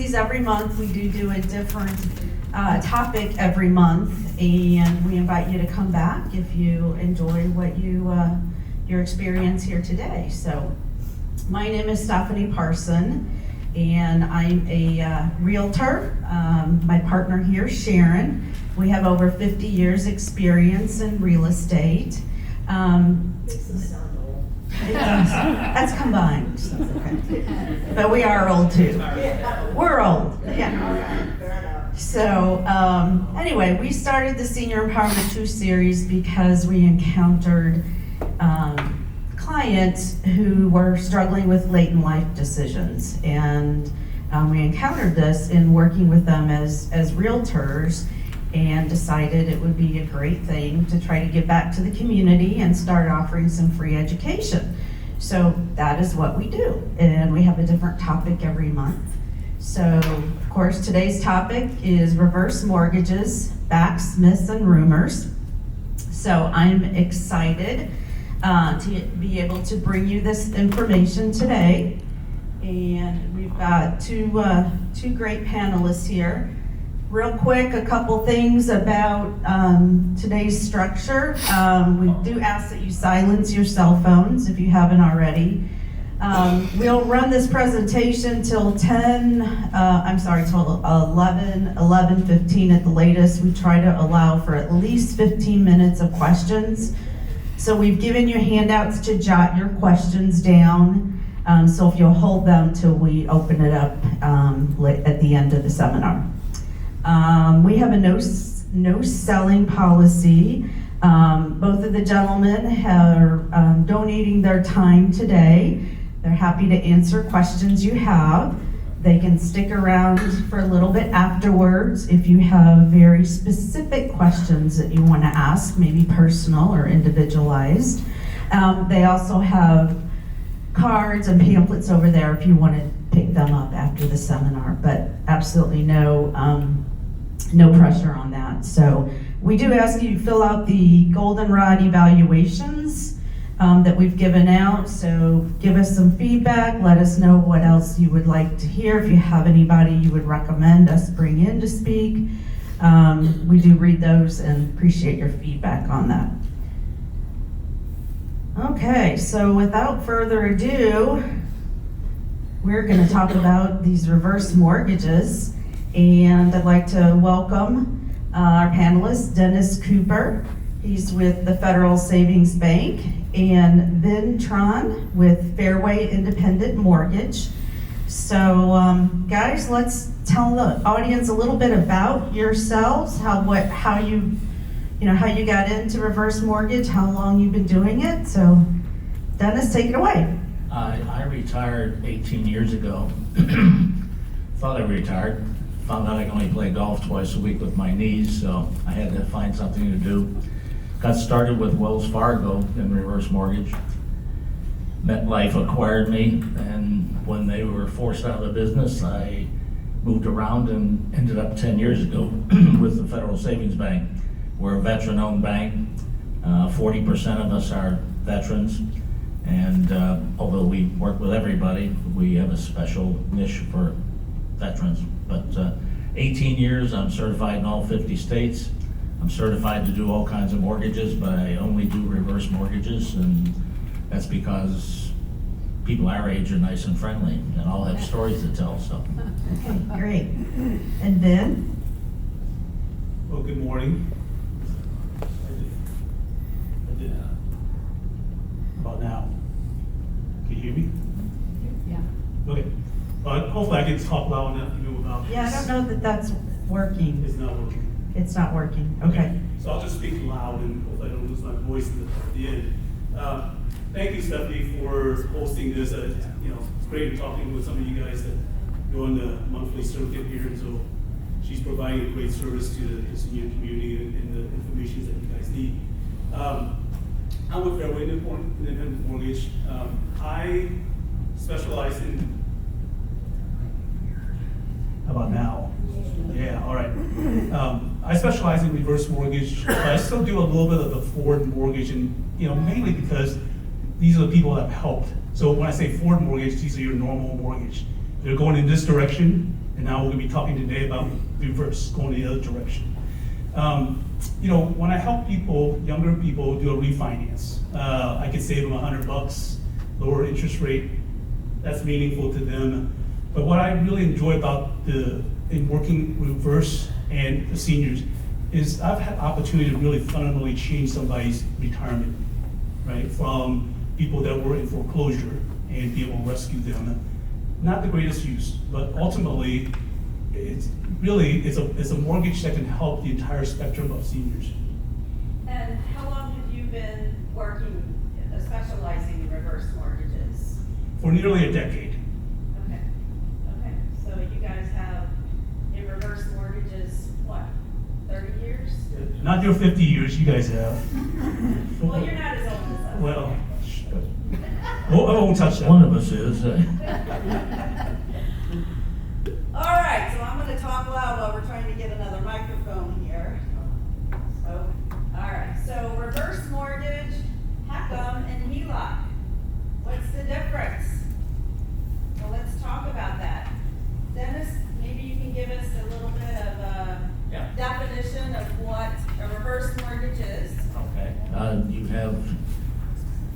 these every month. We do a different topic every month, and we invite you to come back if you enjoy what your experience here today. So my name is StephanieParson, and I'm a realtor. My partner here, Sharon, we have over 50 years experience in real estate. That's combined, so that's okay. But we are old too. We're old, yeah. So anyway, we started the Senior Empowerment 2 series because we encountered clients who were struggling with late in life decisions. And we encountered this in working with them as realtors, and decided it would be a great thing to try to give back to the community and start offering some free education. So that is what we do, and we have a different topic every month. So of course today's topic is reverse mortgages, facts, myths, and rumors. So I'm excited to be able to bring you this information today, and we've got two great panelists here. Real quick, a couple things about today's structure. We do ask that you silence your cell phones if you haven't already. We'll run this presentation till till 11:15 at the latest. We try to allow for at least 15 minutes of questions. So we've given you handouts to jot your questions down. So if you'll hold them till we open it up at the end of the seminar. We have a no selling policy. Both of the gentlemen are donating their time today. They're happy to answer questions you have. They can stick around for a little bit afterwards if you have very specific questions that you want to ask, maybe personal or individualized. They also have cards and pamphlets over there if you want to pick them up after the seminar, but absolutely no pressure on that. So we do ask you to fill out the goldenrod evaluations that we've given out. So give us some feedback. Let us know what else you would like to hear. If you have anybody you would recommend us bring in to speak, we do read those and appreciate your feedback on that. Okay, so without further ado, we're going to talk about these reverse mortgages. And I'd like to welcome our panelist, Dennis Cooper. He's with the Federal Savings Bank, and Vin Tron with Fairway Independent Mortgage. So guys, let's tell the audience a little bit about yourselves, how you got into reverse mortgage, how long you've been doing it. So Dennis, take it away. I retired 18 years ago. Thought I retired. Found out I can only play golf twice a week with my knees, so I had to find something to do. Got started with Wells Fargo in reverse mortgage. MetLife acquired me, and when they were forced out of the business, I moved around and ended up 10 years ago with the Federal Savings Bank. We're a veteran-owned bank. 40% of us are veterans, and although we work with everybody, we have a special niche for veterans. But 18 years, I'm certified in all 50 states. I'm certified to do all kinds of mortgages, but I only do reverse mortgages, and that's because people our age are nice and friendly and all have stories to tell. So. Okay, great. And then? Well, good morning. I did about now. Can you hear me? Yeah. Okay. Hopefully I can talk loud enough to do about this. Yeah, I don't know that that's working. It's not working. It's not working. Okay. So I'll just speak loud and hopefully I don't lose my voice at the end. Thank you, Stephanie, for hosting this. It's great talking with some of you guys that go on the monthly circuit here, and so she's providing a great service to the senior community and the information that you guys need. I'm with Fairway Independent Mortgage. I specialize in. How about now? Yeah, all right. I specialize in reverse mortgage, but I still do a little bit of the forward mortgage, and mainly because these are the people that have helped. So when I say forward mortgage, these are your normal mortgage. They're going in this direction, And now we're gonna be talking today about reverse, going the other direction. You know, when I help people, younger people do a refinance, I could save them $100, lower interest rate, that's meaningful to them. But what I really enjoy about in working reverse and the seniors is I've had opportunity to really fundamentally change somebody's retirement, right? From people that were in foreclosure and be able to rescue them. Not the greatest use, but ultimately, it's a mortgage that can help the entire spectrum of seniors. And how long have you been working, specializing in reverse mortgages? For nearly a decade. Okay, okay, so you guys have in reverse mortgages, what, 30 years? Not your 50 years, you guys have. Well, you're not as old as us. Well, I won't touch that. One of us is. All right, so I'm gonna talk loud while we're trying to get another microphone here. So, all right, so reverse mortgage, HECM, and HELOC. What's the difference? Well, let's talk about that. Dennis, maybe you can give us a little bit of a Yeah. definition of what a reverse mortgage is. Okay. You have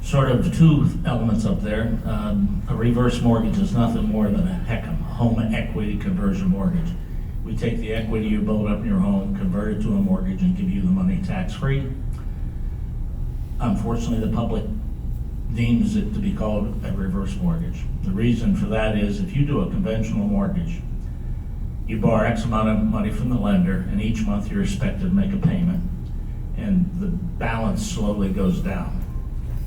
sort of two elements up there. A reverse mortgage is nothing more than a HECM, home equity conversion mortgage. We take the equity you build up in your home, convert it to a mortgage, and give you the money tax-free. Unfortunately, the public deems it to be called a reverse mortgage. The reason for that is if you do a conventional mortgage, you borrow X amount of money from the lender, and each month you're expected to make a payment, and the balance slowly goes down.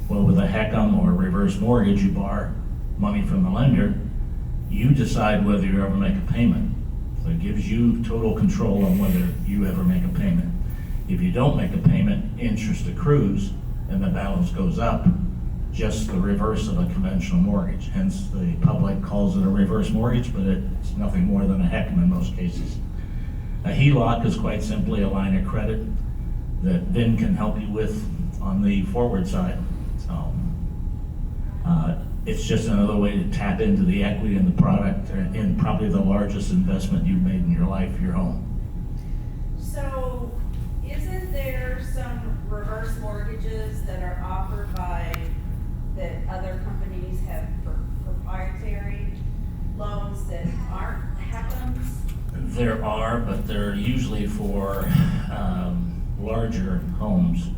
Well, with a HECM or a reverse mortgage, you borrow money from the lender, you decide whether you ever make a payment. So it gives you total control on whether you ever make a payment. If you don't make a payment, interest accrues and the balance goes up, just the reverse of a conventional mortgage. Hence, the public calls it a reverse mortgage, but it's nothing more than a HECM in most cases. A HELOC is quite simply a line of credit that VIN can help you with on the forward side. So, it's just another way to tap into the equity in the product and probably the largest investment you've made in your life, your home. So, isn't there some reverse mortgages that are offered that other companies have proprietary loans that aren't HECMs? There are, but they're usually for larger homes.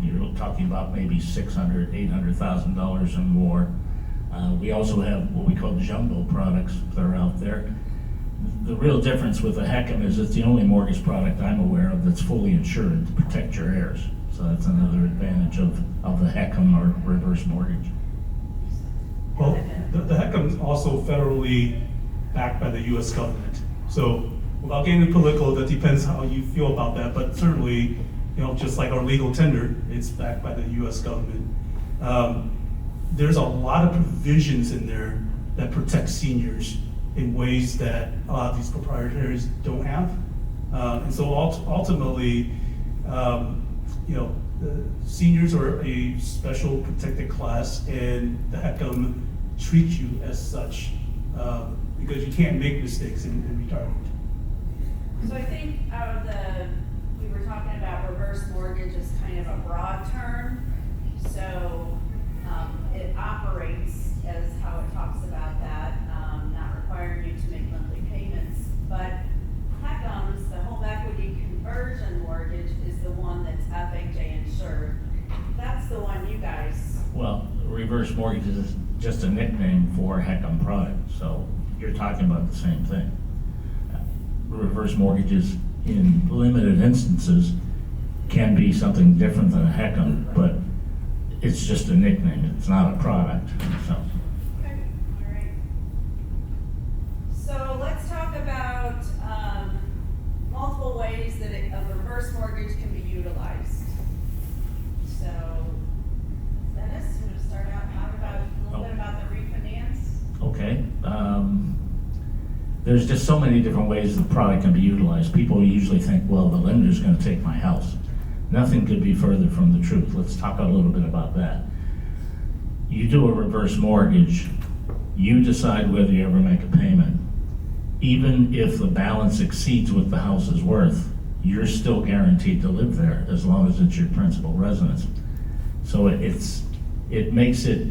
You're talking about maybe $600,000, $800,000 or more. We also have what we call jumbo products that are out there. The real difference with a HECM is it's the only mortgage product I'm aware of that's fully insured to protect your heirs. So that's another advantage of the HECM or reverse mortgage. Well, the HECM is also federally backed by the U.S. government. So without getting political, that depends how you feel about that, but certainly, just like our legal tender, it's backed by the U.S. government. There's a lot of provisions in there that protect seniors in ways that a lot of these proprietaries don't have. And so ultimately, the seniors are a special protected class, and the HECM treats you as such because you can't make mistakes in retirement. So I think we were talking about reverse mortgage as kind of a broad term. So it operates as how it talks about that, not requiring you to make monthly payments. But HECMs, the home equity conversion mortgage, is the one that's FHA insured. That's the one you guys. Well, reverse mortgage is just a nickname for a HECM product, so you're talking about the same thing. Reverse mortgages, in limited instances, can be something different than a HECM, but it's just a nickname. It's not a product. So. Okay, all right. So let's talk about multiple ways that a reverse mortgage can be utilized. So, Dennis, you want to start out talk about a little bit about the refinance? Okay. There's just so many different ways the product can be utilized. People usually think, well, the lender's going to take my house. Nothing could be further from the truth. Let's talk a little bit about that. You do a reverse mortgage, you decide whether you ever make a payment. even if the balance exceeds what the house is worth, you're still guaranteed to live there as long as it's your principal residence. So it makes it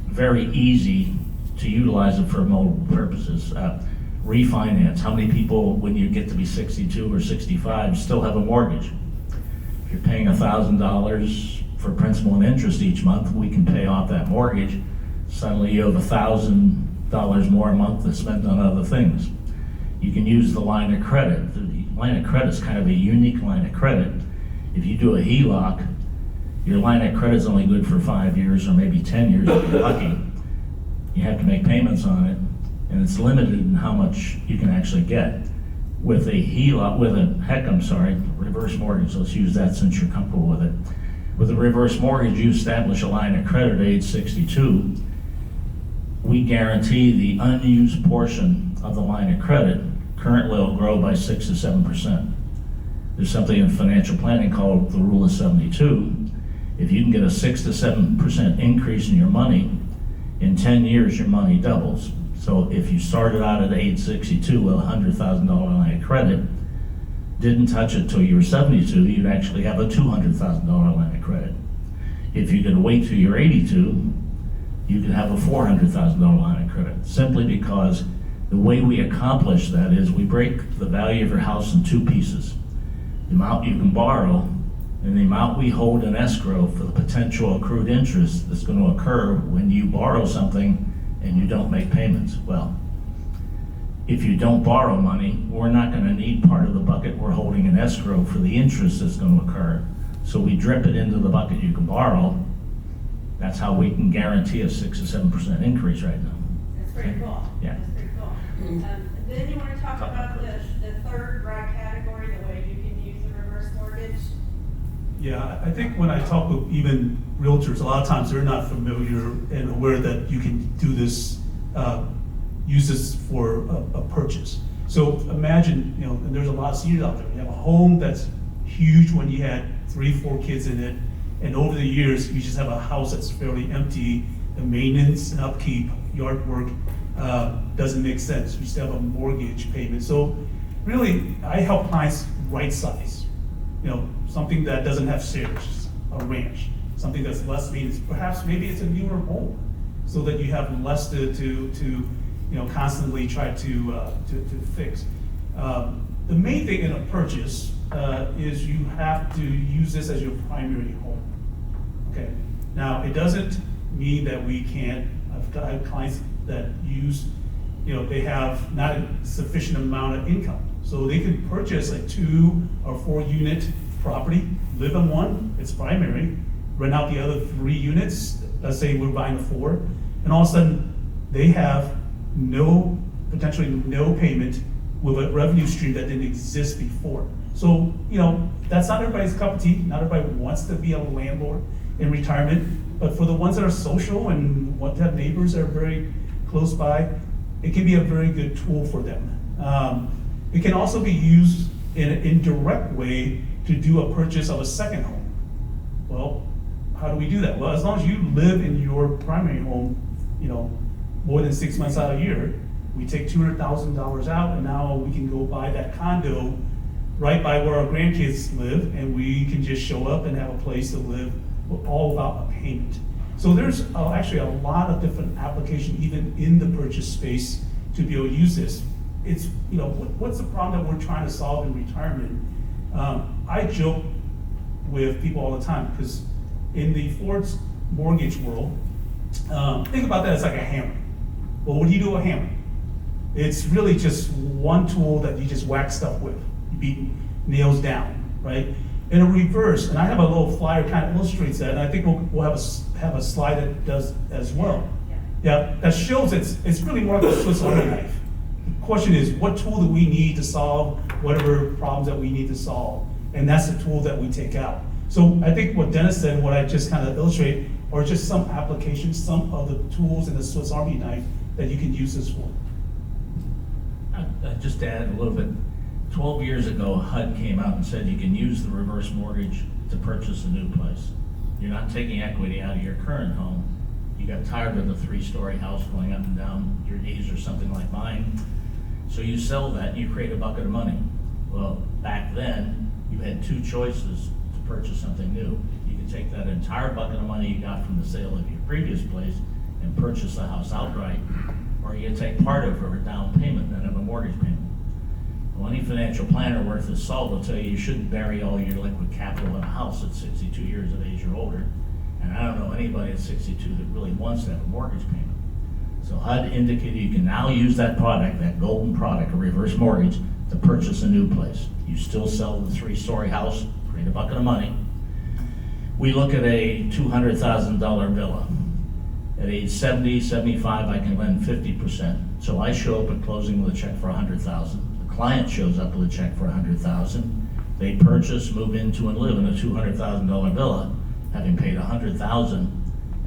very easy to utilize it for multiple purposes. Refinance, how many people, when you get to be 62 or 65, still have a mortgage? If you're paying $1,000 for principal and interest each month, we can pay off that mortgage. Suddenly you have $1,000 more a month to spend on other things. You can use the line of credit. The line of credit is kind of a unique line of credit. If you do a HELOC, your line of credit is only good for 5 years or maybe 10 years if you're lucky. You have to make payments on it, and it's limited in how much you can actually get. With a HELOC, reverse mortgage, let's use that since you're comfortable with it. With a reverse mortgage, you establish a line of credit at age 62. We guarantee the unused portion of the line of credit currently will grow by 6 to 7%. There's something in financial planning called the rule of 72. If you can get a 6 to 7% increase in your money, in 10 years your money doubles. So if you started out at age 62 with a $100,000 line of credit, didn't touch it till you were 72, you'd actually have a $200,000 line of credit. If you could wait till you're 82, you could have a $400,000 line of credit, simply because the way we accomplish that is we break the value of your house in two pieces. The amount you can borrow and the amount we hold in escrow for the potential accrued interest that's going to occur when you borrow something and you don't make payments. Well, if you don't borrow money, we're not going to need part of the bucket we're holding in escrow for the interest that's going to occur. So we drip it into the bucket you can borrow. That's how we can guarantee a 6 to 7% increase right now. That's pretty cool. Yeah. That's pretty cool. Then you want to talk about the third broad category, the way you can use a reverse mortgage? Yeah, I think when I talk with even realtors, a lot of times they're not familiar and aware that you can do this, use this for a purchase. So imagine, and there's a lot of seniors out there. You have a home that's huge when you had 3-4 kids in it, and over the years, you just have a house that's fairly empty. The maintenance and upkeep, yard work, doesn't make sense. You still have a mortgage payment. So really, I help clients right size. Something that doesn't have stairs, a ranch, something that's less maintenance. Perhaps maybe it's a newer home, so that you have less to constantly try to fix. The main thing in a purchase is you have to use this as your primary home. Okay. Now, it doesn't mean that we can't. I have clients that use, they have not a sufficient amount of income, so they can purchase a 2 or 4 unit property, live in one, it's primary, rent out the other 3 units. Let's say we're buying a 4, and all of a sudden they have potentially no payment with a revenue stream that didn't exist before. So, that's not everybody's cup of tea. Not everybody wants to be a landlord in retirement, but for the ones that are social and want to have neighbors that are very close by, it can be a very good tool for them. It can also be used in an indirect way to do a purchase of a second home. Well, how do we do that? Well, as long as you live in your primary home, more than 6 months out of the year, we take $200,000 out, and now we can go buy that condo right by where our grandkids live, and we can just show up and have a place to live, all without a payment. So there's actually a lot of different applications, even in the purchase space, to be able to use this. It's, what's the problem that we're trying to solve in retirement? I joke with people all the time, because in the Ford's mortgage world, think about that as like a hammer. Well, what do you do with a hammer? It's really just one tool that you just whack stuff with. You beat nails down, right? In a reverse, and I have a little flyer kind of illustrates that, and I think we'll have a slide that does as well. Yeah, that shows it's really more like a Swiss Army knife. The question is, what tool do we need to solve whatever problems that we need to solve? And that's the tool that we take out. So I think what Dennis said, what I just kind of illustrate, are just some applications, some of the tools in the Swiss Army knife that you can use this for. Just to add a little bit, 12 years ago, HUD came out and said you can use the reverse mortgage to purchase a new place. You're not taking equity out of your current home. You got tired of the 3-story house going up and down your knees or something like mine. So you sell that and you create a bucket of money. Well, back then, you had two choices to purchase something new. You could take that entire bucket of money you got from the sale of your previous place and purchase the house outright, or you could take part of it for a down payment and have a mortgage payment. Well, any financial planner worth his salt will tell you you shouldn't bury all your liquid capital in a house at 62 years of age or older. And I don't know anybody at 62 that really wants to have a mortgage payment. So HUD indicated you can now use that product, that golden product, a reverse mortgage, to purchase a new place. You still sell the 3-story house, create a bucket of money. We look at a $200,000 villa. At age 70, 75, I can lend 50%. So I show up at closing with a check for $100,000. The client shows up with a check for $100,000. They purchase, move into, and live in a $200,000 villa, having paid $100,000,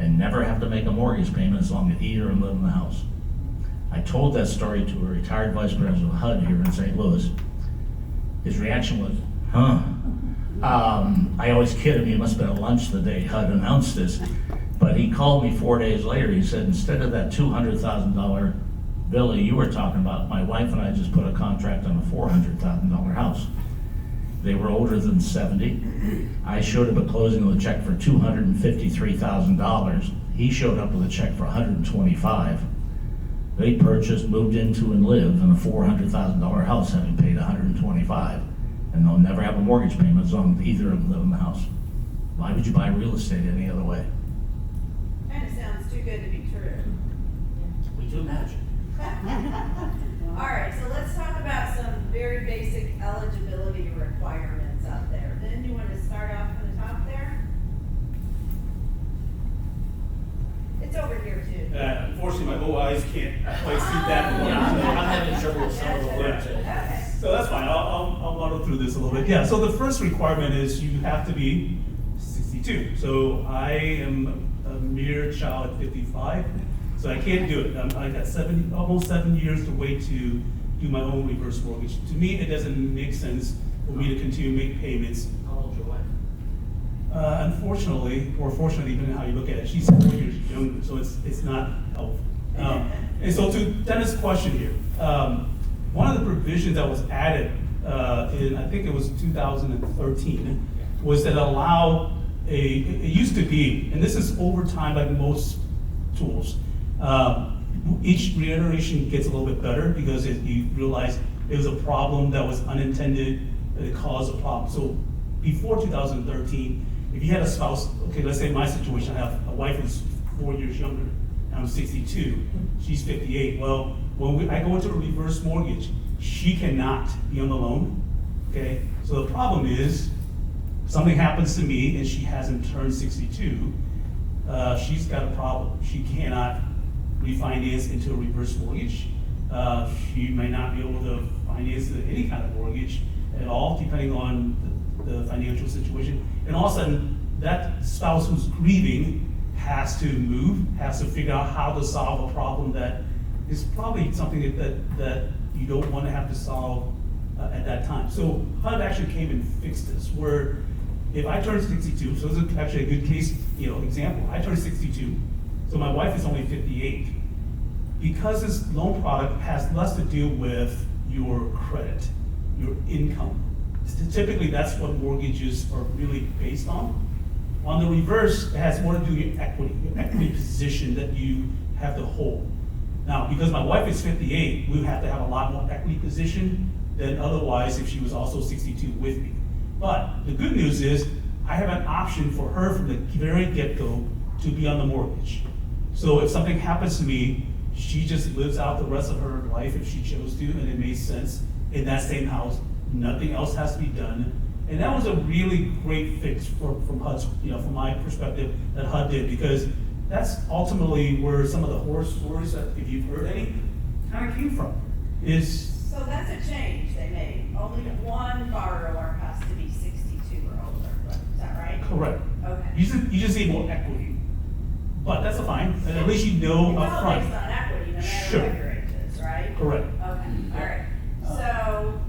and never have to make a mortgage payment as long as either of them live in the house. I told that story to a retired vice president of HUD here in St. Louis. His reaction was, huh? I always kid him, he must have been at lunch the day HUD announced this. But he called me 4 days later. He said, instead of that $200,000 villa you were talking about, my wife and I just put a contract on a $400,000 house. They were older than 70. I showed up at closing with a check for $253,000. He showed up with a check for $125,000. They purchased, moved into, and lived in a $400,000 house, having paid $125,000. And they'll never have a mortgage payment as long as either of them live in the house. Why would you buy real estate any other way? Kind of sounds too good to be true. We do imagine. All right, so let's talk about some very basic eligibility requirements out there. Then you want to start off from the top there? It's over here too. Unfortunately, my little eyes can't quite see that one. Yeah, I'm having trouble with some of the words. Okay. So that's fine, I'll muddle through this a little bit. Yeah, so the first requirement is you have to be 62. So I am a mere child at 55, so I can't do it. I got almost 7 years to wait to do my own reverse mortgage. To me, it doesn't make sense for me to continue to make payments. How old's your wife? Unfortunately, or fortunately, depending on how you look at it, she's 4 years younger, so it's not helpful. And so to Dennis' question here, one of the provisions that was added in, I think it was 2013, was that it used to be, and this is over time like most tools, each reiteration gets a little bit better because you realize it was a problem that was unintended, that it caused a problem. So before 2013, if you had a spouse, okay, let's say my situation, I have a wife who's 4 years younger, I'm 62, she's 58. Well, when I go into a reverse mortgage, she cannot be on the loan, okay? So the problem is, something happens to me and she hasn't turned 62, she's got a problem. She cannot refinance into a reverse mortgage. She may not be able to finance any kind of mortgage at all, depending on the financial situation. And all of a sudden, that spouse who's grieving has to move, has to figure out how to solve a problem that is probably something that you don't want to have to solve at that time. So HUD actually came and fixed this, where if I turn 62, so this is actually a good case, example. I turned 62, so my wife is only 58. Because this loan product has less to do with your credit, your income. Typically, that's what mortgages are really based on. On the reverse, it has more to do with your equity position that you have to hold. Now, because my wife is 58, we would have to have a lot more equity position than otherwise if she was also 62 with me. But the good news is, I have an option for her from the very get-go to be on the mortgage. So if something happens to me, she just lives out the rest of her life if she chose to, and it makes sense in that same house. Nothing else has to be done. And that was a really great fix from HUD's, from my perspective, that HUD did, because that's ultimately where some of the horror stories that, if you've heard any, kind of came from. So that's a change they made. Only one borrower has to be 62 or older. Is that right? Correct. Okay. You just need more equity, but that's fine. And at least you know It's up all front. based on equity, no matter Sure. what your age is, right? Correct. Okay, all right. So,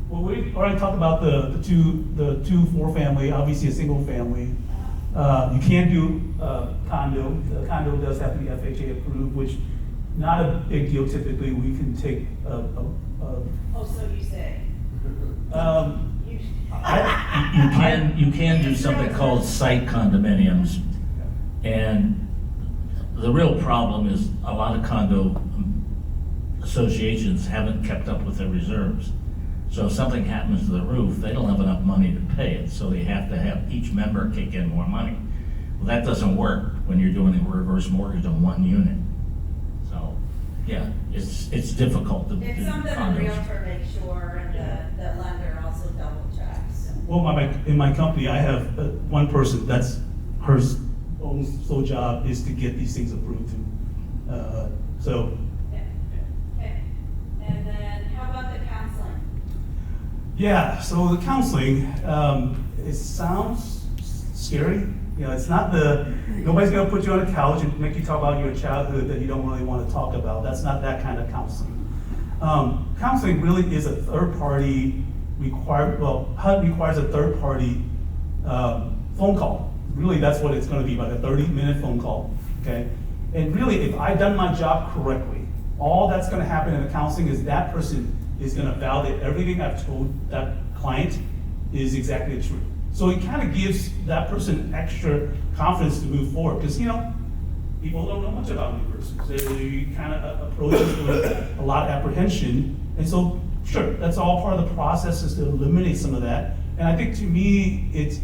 Well, we already talked about the two 4-family, obviously a single family. You can do condo. The condo does have to be FHA approved, which not a big deal typically. We can take Oh, so you say. You. You can do something called site condominiums. And the real problem is a lot of condo associations haven't kept up with their reserves. So if something happens to the roof, they don't have enough money to pay it, so they have to have each member kick in more money. Well, that doesn't work when you're doing a reverse mortgage on one unit. So, yeah, it's difficult to do It's something the condos. realtor makes sure and the lender also double checks. Well, in my company, I have one person, that's her own sole job is to get these things approved. So, Okay. And then how about the counseling? yeah, so the counseling, it sounds scary. You know, it's not nobody's gonna put you on a couch and make you talk about your childhood that you don't really wanna talk about. That's not that kind of counseling. Counseling really is a third-party HUD requires a third-party phone call. Really, that's what it's gonna be, like a 30-minute phone call, okay? And really, if I've done my job correctly, all that's gonna happen in the counseling is that person is gonna validate everything I've told that client is exactly true. So it kind of gives that person extra confidence to move forward, because, people don't know much about new persons. They kind of approach us with a lot of apprehension. And so, sure, that's all part of the process, is to eliminate some of that. And I think, to me, it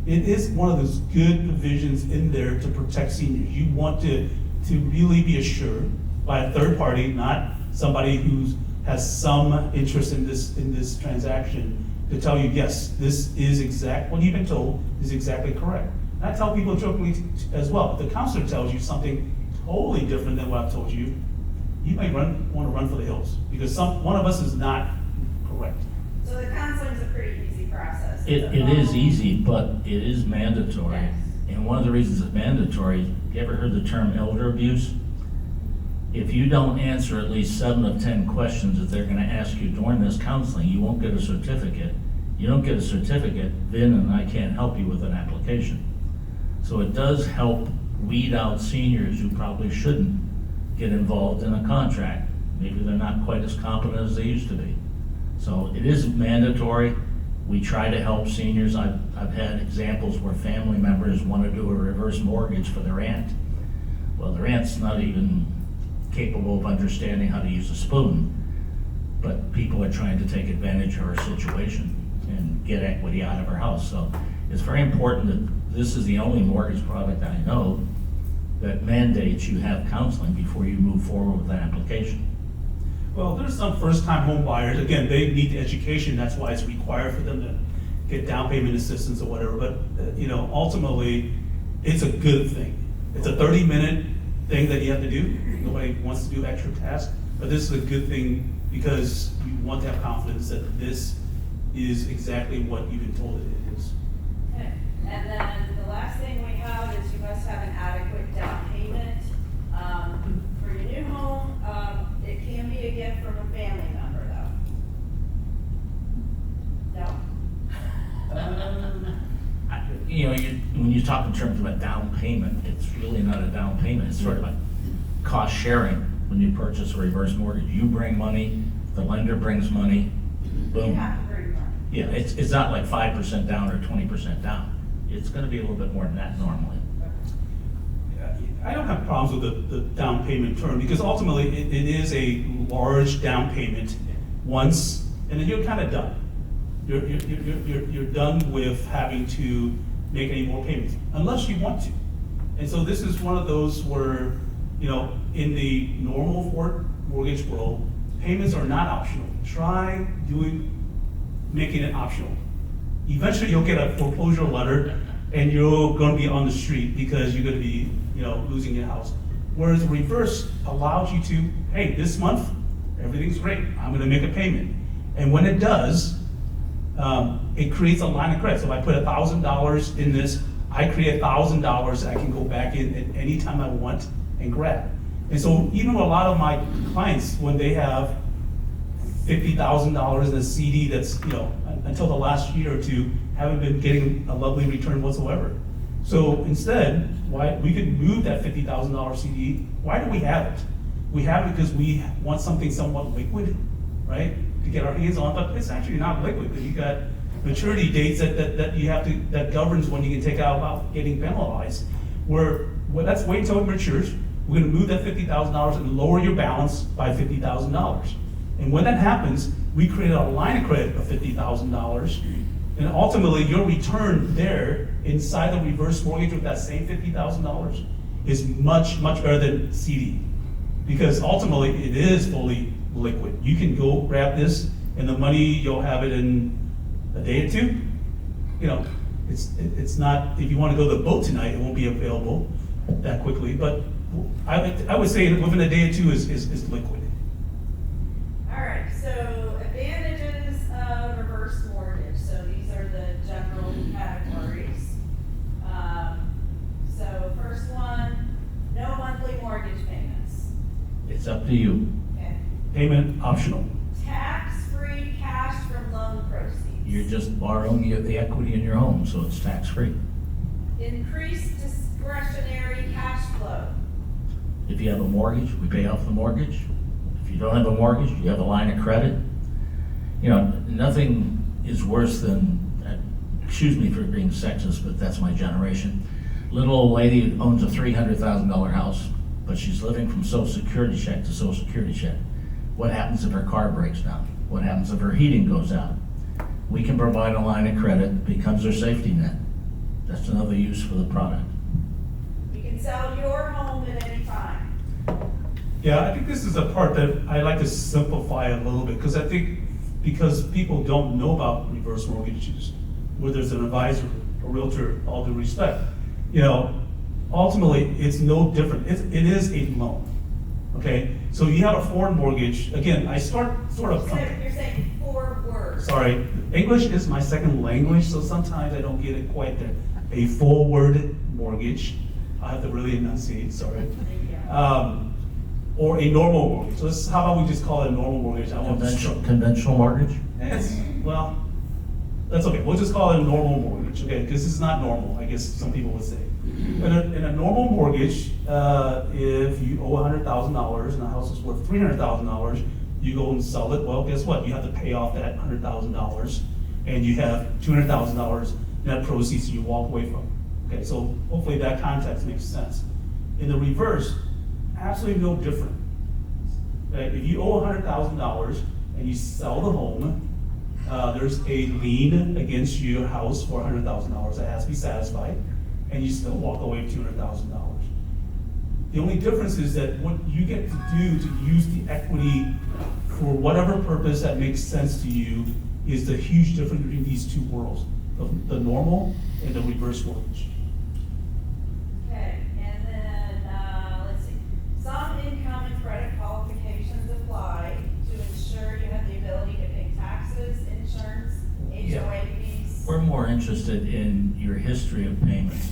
is one of those good provisions in there to protect seniors. You want to really be assured by a third party, not somebody who has some interest in this transaction, to tell you, yes, this is what you've been told is exactly correct. And I tell people jokingly as well, if the counselor tells you something totally different than what I've told you, you may want to run for the hills, because one of us is not correct. So the counseling is a pretty easy process. It is easy, but it is mandatory. Yes. And one of the reasons it's mandatory, you ever heard the term elder abuse? If you don't answer at least 7 of 10 questions that they're gonna ask you during this counseling, you won't get a certificate. You don't get a certificate, then and I can't help you with an application. So it does help weed out seniors who probably shouldn't get involved in a contract. Maybe they're not quite as competent as they used to be. So it is mandatory. We try to help seniors. I've had examples where family members want to do a reverse mortgage for their aunt. Well, their aunt's not even capable of understanding how to use a spoon, but people are trying to take advantage of her situation and get equity out of her house. So it's very important that this is the only mortgage product I know that mandates you have counseling before you move forward with an application. Well, there's some first-time home buyers, again, they need the education, that's why it's required for them to get down payment assistance or whatever, but, ultimately, it's a good thing. It's a 30-minute thing that you have to do. Nobody wants to do extra tasks, but this is a good thing because you want to have confidence that this is exactly what you've been told it is. Okay. And then the last thing we have is you must have an adequate down payment. For your new home, it can be a gift from a family member, though. No? When you talk in terms of a down payment, it's really not a down payment. It's sort of a cost sharing when you purchase a reverse mortgage. You bring money, the lender brings money, You boom. have to bring money. Yeah, it's not like 5% down or 20% down. It's gonna be a little bit more than that normally. I don't have problems with the down payment term, because ultimately it is a large down payment once, and then you're kind of done. You're done with having to make any more payments, unless you want to. And so this is one of those where, in the normal mortgage world, payments are not optional. Try making it optional. Eventually you'll get a foreclosure letter and you're gonna be on the street because you're gonna be, losing your house. Whereas the reverse allows you to, hey, this month, everything's great, I'm gonna make a payment. And when it does, it creates a line of credit. So if I put $1,000 in this, I create $1,000 I can go back in at any time I want and grab. And so even with a lot of my clients, when they have $50,000 in a CD that's, until the last year or two, haven't been getting a lovely return whatsoever. So instead, we could move that $50,000 CD. Why do we have it? We have it because we want something somewhat liquid right? To get our hands on, but it's actually not liquid, because you got maturity dates that you have to, that governs when you can take out without getting penalized. Well, let's wait until it matures. We're gonna move that $50,000 and lower your balance by $50,000. And when that happens, we create a line of credit of $50,000. And ultimately, your return there inside the reverse mortgage with that same $50,000 is much, much better than CD. Because ultimately, it is fully liquid. You can go grab this, and the money, you'll have it in a day or two. You know, it's not, if you want to go to the boat tonight, it won't be available that quickly. But I would say within a day or two is liquid. All right, so advantages of reverse mortgage. So these are the general categories. So first one, no monthly mortgage payments. It's up to you. Okay. Payment optional. Tax-free cash from loan proceeds. You're just borrowing the equity in your home, so it's tax-free. Increased discretionary cash flow. If you have a mortgage, we pay off the mortgage. If you don't have a mortgage, you have a line of credit. You know, nothing is worse than, excuse me for being sexist, but that's my generation. Little old lady who owns a $300,000 house, but she's living from Social Security check to Social Security check. What happens if her car breaks down? What happens if her heating goes out? We can provide a line of credit, it becomes her safety net. That's another use for the product. You can sell your home at any time. Yeah, I think this is a part that I like to simplify a little bit, because I think because people don't know about reverse mortgages, where there's an advisor, a realtor, all due respect, you know, ultimately it's no different. It is a loan. Okay, so you have a foreign mortgage. Again, I start sort of. You're saying 4 words. Sorry, English is my second language, so sometimes I don't get it quite there. A forward mortgage. I have to really enunciate. Sorry. Or a normal mortgage. So how about we just call it a normal mortgage? I want Conventional mortgage? well, that's okay. We'll just call it a normal mortgage, okay? Because this is not normal, I guess some people would say. In a normal mortgage, if you owe $100,000 and the house is worth $300,000, you go and sell it. Well, guess what? You have to pay off that $100,000, and you have $200,000 net proceeds you walk away from. Okay, so hopefully that context makes sense. In the reverse, absolutely no different. Okay, if you owe $100,000 and you sell the home, there's a lien against your house for $100,000 that has to be satisfied, and you still walk away with $200,000. The only difference is that what you get to do to use the equity for whatever purpose that makes sense to you is the huge difference between these two worlds, the normal and the reverse mortgage. Okay, and then, let's see. Some income and credit qualifications apply to ensure you have the ability to pay taxes, insurance, HOA fees. We're more interested in your history of payments.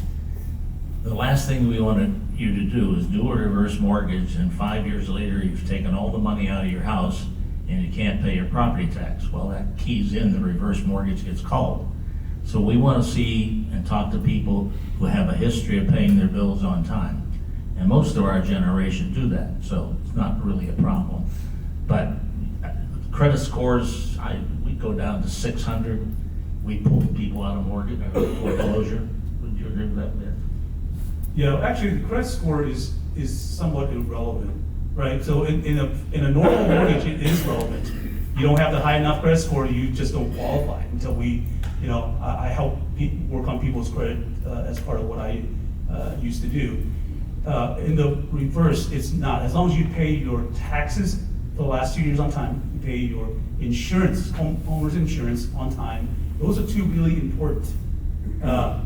The last thing we wanted you to do is do a reverse mortgage, and 5 years later, you've taken all the money out of your house and you can't pay your property tax. Well, that keys in, the reverse mortgage gets called. So we want to see and talk to people who have a history of paying their bills on time. And most of our generation do that, so it's not really a problem. But credit scores, we go down to 600. We pull people out of mortgage or foreclosure. Would you agree with that, Ben? Yeah, actually, the credit score is somewhat irrelevant, right? So in a normal mortgage, it is relevant. You don't have the high enough credit score, you just don't qualify until I help work on people's credit as part of what I used to do. In the reverse, it's not. As long as you pay your taxes for the last 2 years on time, you pay your insurance, homeowner's insurance on time, those are two really important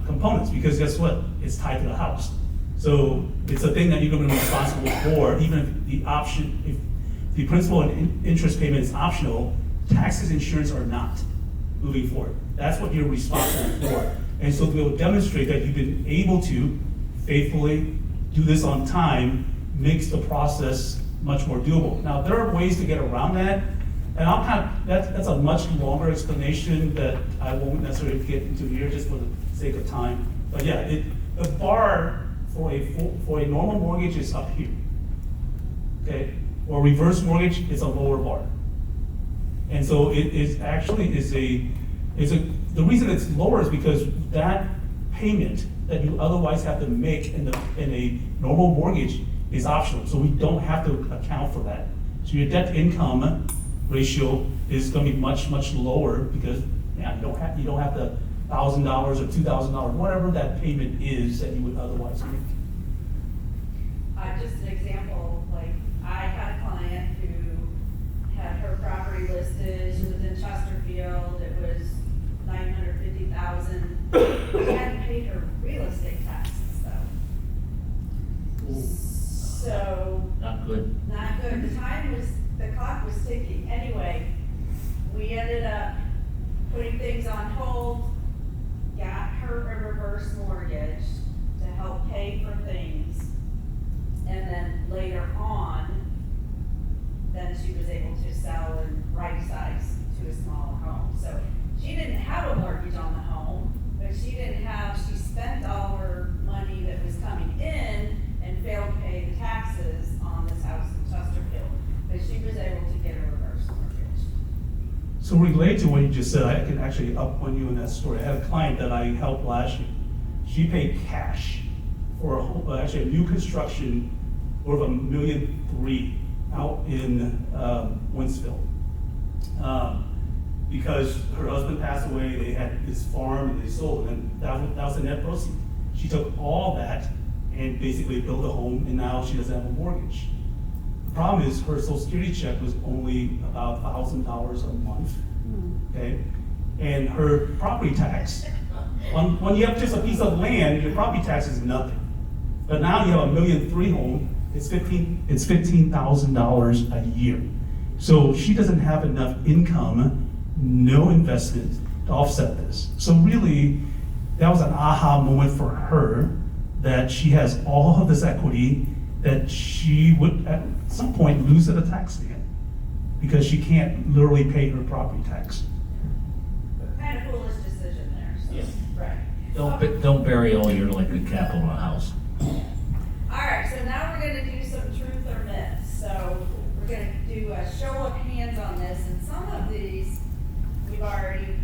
components, because guess what? It's tied to the house. So it's a thing that you're going to be responsible for, even if the principal and interest payment is optional, taxes, insurance are not moving forward. That's what you're responsible for. And so we'll demonstrate that you've been able to faithfully do this on time, makes the process much more doable. Now, there are ways to get around that, and that's a much longer explanation that I won't necessarily get into here just for the sake of time. But yeah, the bar for a normal mortgage is up here. Okay? Or reverse mortgage, it's a lower bar. And so it is actually the reason it's lower is because that payment that you otherwise have to make in a normal mortgage is optional, so we don't have to account for that. So your debt to income ratio is gonna be much, much lower because, yeah, you don't have the $1,000 or $2,000, whatever that payment is that you would otherwise make. Just an example, like, I had a client who had her property listed, she was in Chesterfield, it was $950,000. She hadn't paid her real estate taxes though. So, Not good. not good, the clock was ticking. Anyway, we ended up putting things on hold, got her a reverse mortgage to help pay for things. And then later on, then she was able to sell and right size to a smaller home. So she didn't have a mortgage on the home, but she spent all her money that was coming in and failed to pay the taxes on this house in Chesterfield. But she was able to get a reverse mortgage. So related to what you just said, I can actually up on you in that story. I had a client that I helped last year. She paid cash for actually a new construction worth $1.3 million out in Winsville. Because her husband passed away, they had this farm and they sold it, and that was the net proceed. She took all that and basically built a home, and now she doesn't have a mortgage. The problem is her Social Security check was only about $1,000 a month, okay? And her property tax, when you have just a piece of land, your property tax is nothing. But now you have $1.3 million home, it's $15,000 a year. So she doesn't have enough income, no investment to offset this. So really, that was an aha moment for her, that she has all of this equity that she would at some point lose at a tax man because she can't literally pay her property tax. Kind of foolish decision there, so, Yeah. right. Don't bury all your liquid capital in a house. All right, so now we're gonna do some truth or myths. So we're gonna do a show of hands on this, and some of these we've already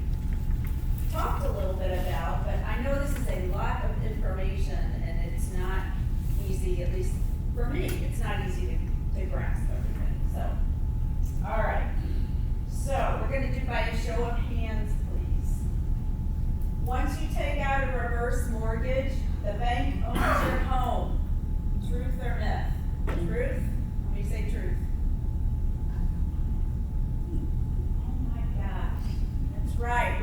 talked a little bit about, but I know this is a lot of information and it's not easy, at least for me, it's not easy to grasp everything, so. All right, so we're gonna do by a show of hands, please. Once you take out a reverse mortgage, the bank owns your home. Truth or myth? Truth? Let me say truth. Oh my gosh, that's right.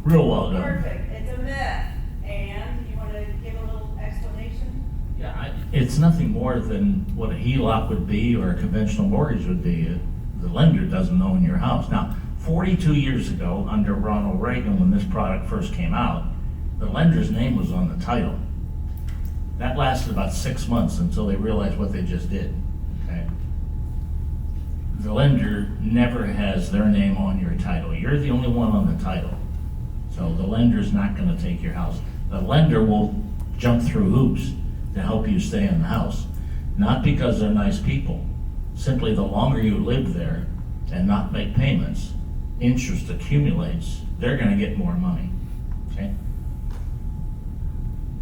Real well done. Perfect, it's a myth. And you want to give a little explanation? Yeah, it's nothing more than what a HELOC would be or a conventional mortgage would be. The lender doesn't own your house. Now, 42 years ago, under Ronald Reagan, when this product first came out, the lender's name was on the title. That lasted about 6 months until they realized what they just did, okay? The lender never has their name on your title. You're the only one on the title. So the lender's not gonna take your house. The lender will jump through hoops to help you stay in the house. Not because they're nice people. Simply the longer you live there and not make payments, interest accumulates, they're gonna get more money, okay?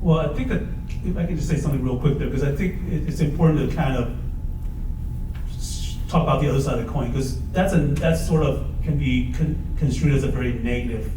Well, I think that, if I could just say something real quick there, because I think it's important to kind of talk about the other side of the coin, because that's sort of can be construed as a very negative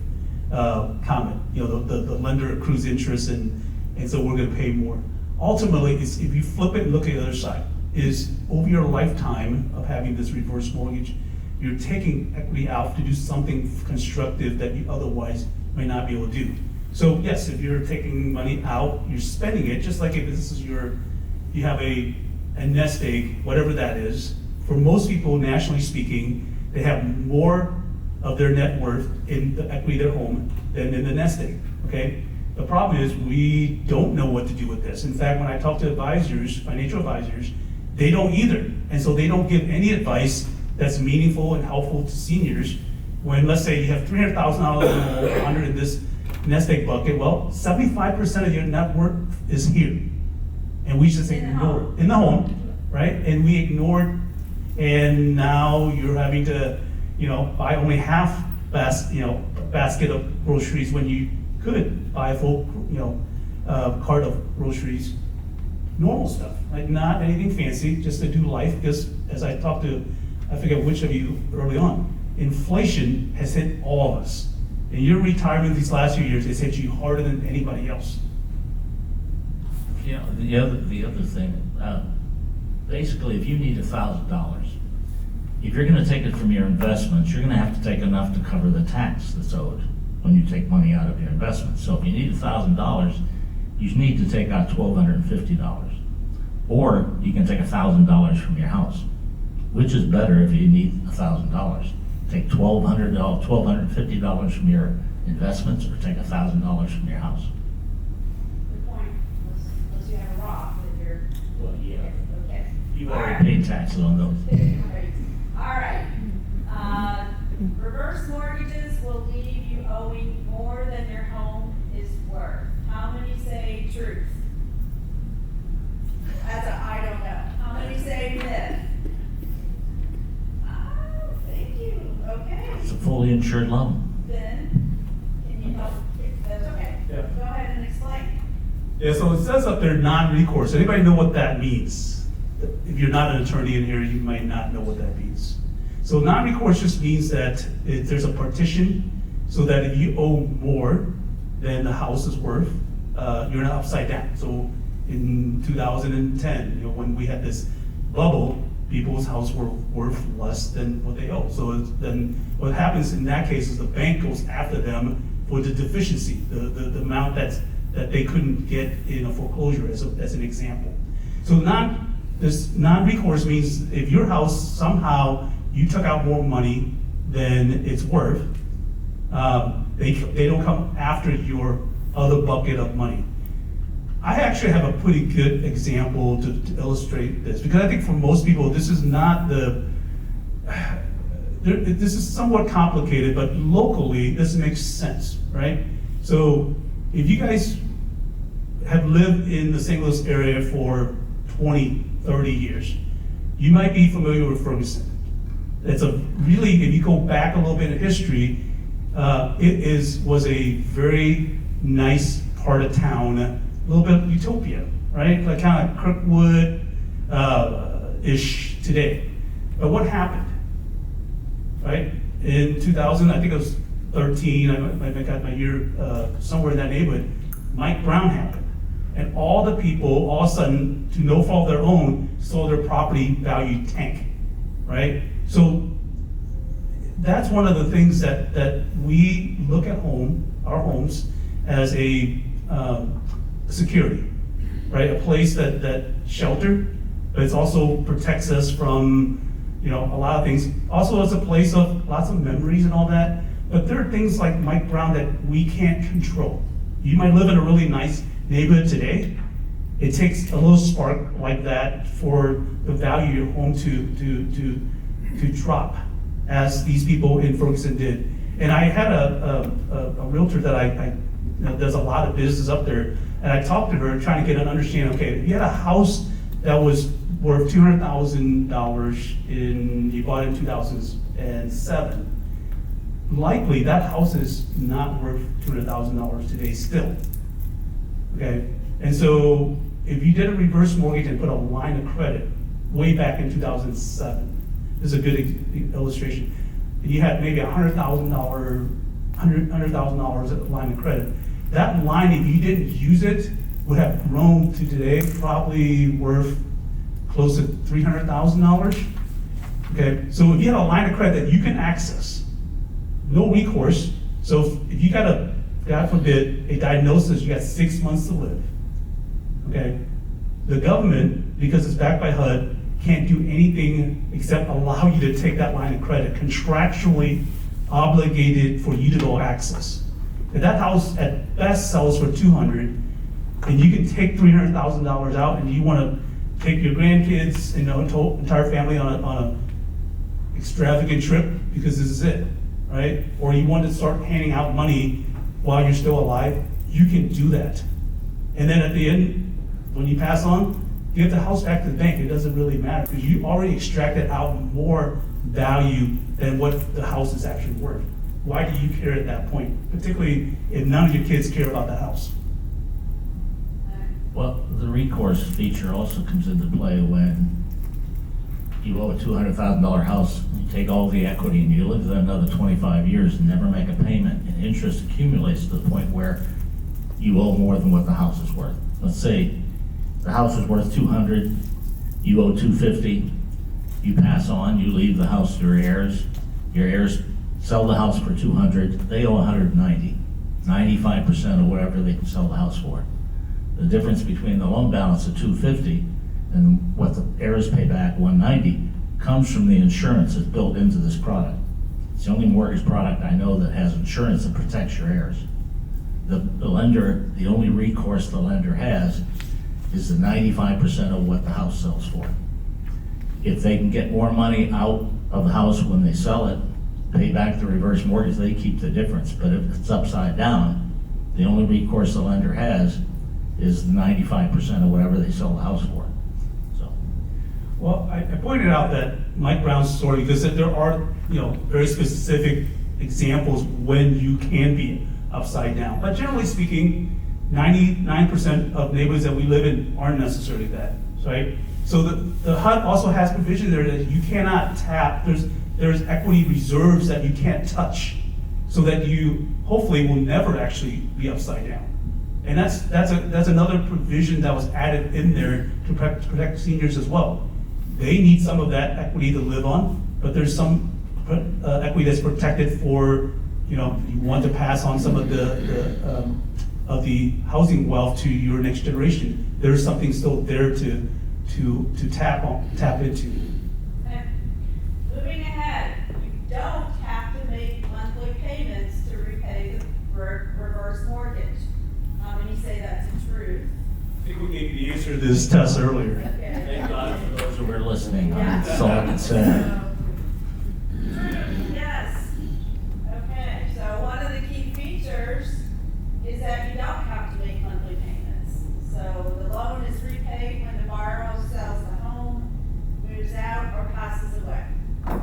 comment. You know, the lender accrues interest and so we're gonna pay more. Ultimately, if you flip it and look at the other side, is over your lifetime of having this reverse mortgage, you're taking equity out to do something constructive that you otherwise may not be able to do. So yes, if you're taking money out, you're spending it, just like if this is you have a nest egg, whatever that is. For most people, nationally speaking, they have more of their net worth in the equity of their home than in the nest egg, okay? The problem is we don't know what to do with this. In fact, when I talk to advisors, financial advisors, they don't either. And so they don't give any advice that's meaningful and helpful to seniors. When, let's say you have $300,000 in the home, 100 in this nest egg bucket, well, 75% of your net worth is here. And we just ignore it. In the home, right? And we ignore it, and now you're having to buy only half basket of groceries when you could buy a full, cart of groceries. Normal stuff, like not anything fancy, just to do life, because as I talked to, I forget which of you early on, inflation has hit all of us. In your retirement these last few years, it's hit you harder than anybody else. The other thing, basically, if you need $1,000, if you're gonna take it from your investments, you're gonna have to take enough to cover the tax that's owed when you take money out of your investments. So if you need $1,000, you need to take out $1,250. Or you can take $1,000 from your house. Which is better if you need $1,000? Take $1,250 from your investments, or take $1,000 from your house? Good point, unless you have a Roth that you're, Well, yeah. okay. You All already right. paid taxes on those. All right. Reverse mortgages will leave you owing more than your home is worth. How many say truth? That's a I don't know. How many say myth? Oh, thank you. Okay. It's a fully insured loan. Then, can you help? That's okay. Yeah. Go ahead and explain. Yeah, so it says up there non-recourse. Anybody know what that means? If you're not an attorney in here, you might not know what that means. So non-recourse just means that there's a partition, so that if you owe more than the house is worth, you're not upside down. So in 2010, when we had this bubble, people's houses were worth less than what they owe. So then what happens in that case is the bank goes after them for the deficiency, the amount that they couldn't get in a foreclosure, as an example. So this non-recourse means if your house somehow you took out more money than it's worth, they don't come after your other bucket of money. I actually have a pretty good example to illustrate this, because I think for most people, this is not this is somewhat complicated, but locally, this makes sense, right? So if you guys have lived in the St. Louis area for 20, 30 years, you might be familiar with Ferguson. It's if you go back a little bit in history, was a very nice part of town, a little bit utopia, right? Like kind of Kirkwood ish today. But what happened, right? In 2000, I think it was 13, I got my year somewhere in that neighborhood, Mike Brown happened. And all the people, all of a sudden, to no fault of their own, saw their property value tank, right? So that's one of the things that we look at our homes as a security, right? A place that shelter, but it also protects us from, a lot of things. Also, it's a place of lots of memories and all that, but there are things like Mike Brown that we can't control. You might live in a really nice neighborhood today. It takes a little spark like that for the value of your home to drop, as these people in Ferguson did. And I had a realtor that I does a lot of business up there, and I talked to her trying to get an understanding. Okay, if you had a house that was worth $200,000 you bought it in 2007, likely that house is not worth $200,000 today still. Okay, and so if you did a reverse mortgage and put a line of credit way back in 2007, this is a good illustration. And you had maybe $100,000 line of credit. That line, if you didn't use it, would have grown to today probably worth close to $300,000. Okay, so if you had a line of credit that you can access, no recourse. So if you got God forbid, a diagnosis, you got 6 months to live. Okay, the government, because it's backed by HUD, can't do anything except allow you to take that line of credit, contractually obligated for you to go access. If that house at best sells for $200,000, and you can take $300,000 out, and you want to take your grandkids and the entire family on a extravagant trip because this is it, right? Or you want to start handing out money while you're still alive, you can do that. And then at the end, when you pass on, give the house back to the bank. It doesn't really matter, because you already extracted out more value than what the house is actually worth. Why do you care at that point, particularly if none of your kids care about the house? Well, the recourse feature also comes into play when you owe a $200,000 house, you take all the equity and you live there another 25 years and never make a payment, and interest accumulates to the point where you owe more than what the house is worth. Let's say the house is worth 200, you owe 250, you pass on, you leave the house to your heirs sell the house for 200, they owe 190, 95% of whatever they can sell the house for. The difference between the loan balance of 250 and what the heirs pay back, 190, comes from the insurance that's built into this product. It's the only mortgage product I know that has insurance that protects your heirs. The lender, the only recourse the lender has is the 95% of what the house sells for. If they can get more money out of the house when they sell it, pay back the reverse mortgage, they keep the difference. But if it's upside down, the only recourse the lender has is 95% of whatever they sell the house for. So, Well, I pointed out that Mike Brown's story, because there are, very specific examples when you can be upside down. But generally speaking, 99% of neighborhoods that we live in aren't necessarily that, right? So the HUD also has provision there that you cannot tap. There's equity reserves that you can't touch, so that you hopefully will never actually be upside down. And that's another provision that was added in there to protect seniors as well. They need some of that equity to live on, but there's some equity that's protected for, you want to pass on some of the housing wealth to your next generation. There's something still there to tap into. Okay. Moving ahead, you don't have to make monthly payments to repay the reverse mortgage. How many say that's the truth? I think we gave you the answer to this test earlier. Okay. thank God for those who were listening. Yeah. That's all I can say. Yes. Okay, so one of the key features is that you don't have to make monthly payments. So the loan is repaid when the borrower sells the home, moves out, or passes away. Okay.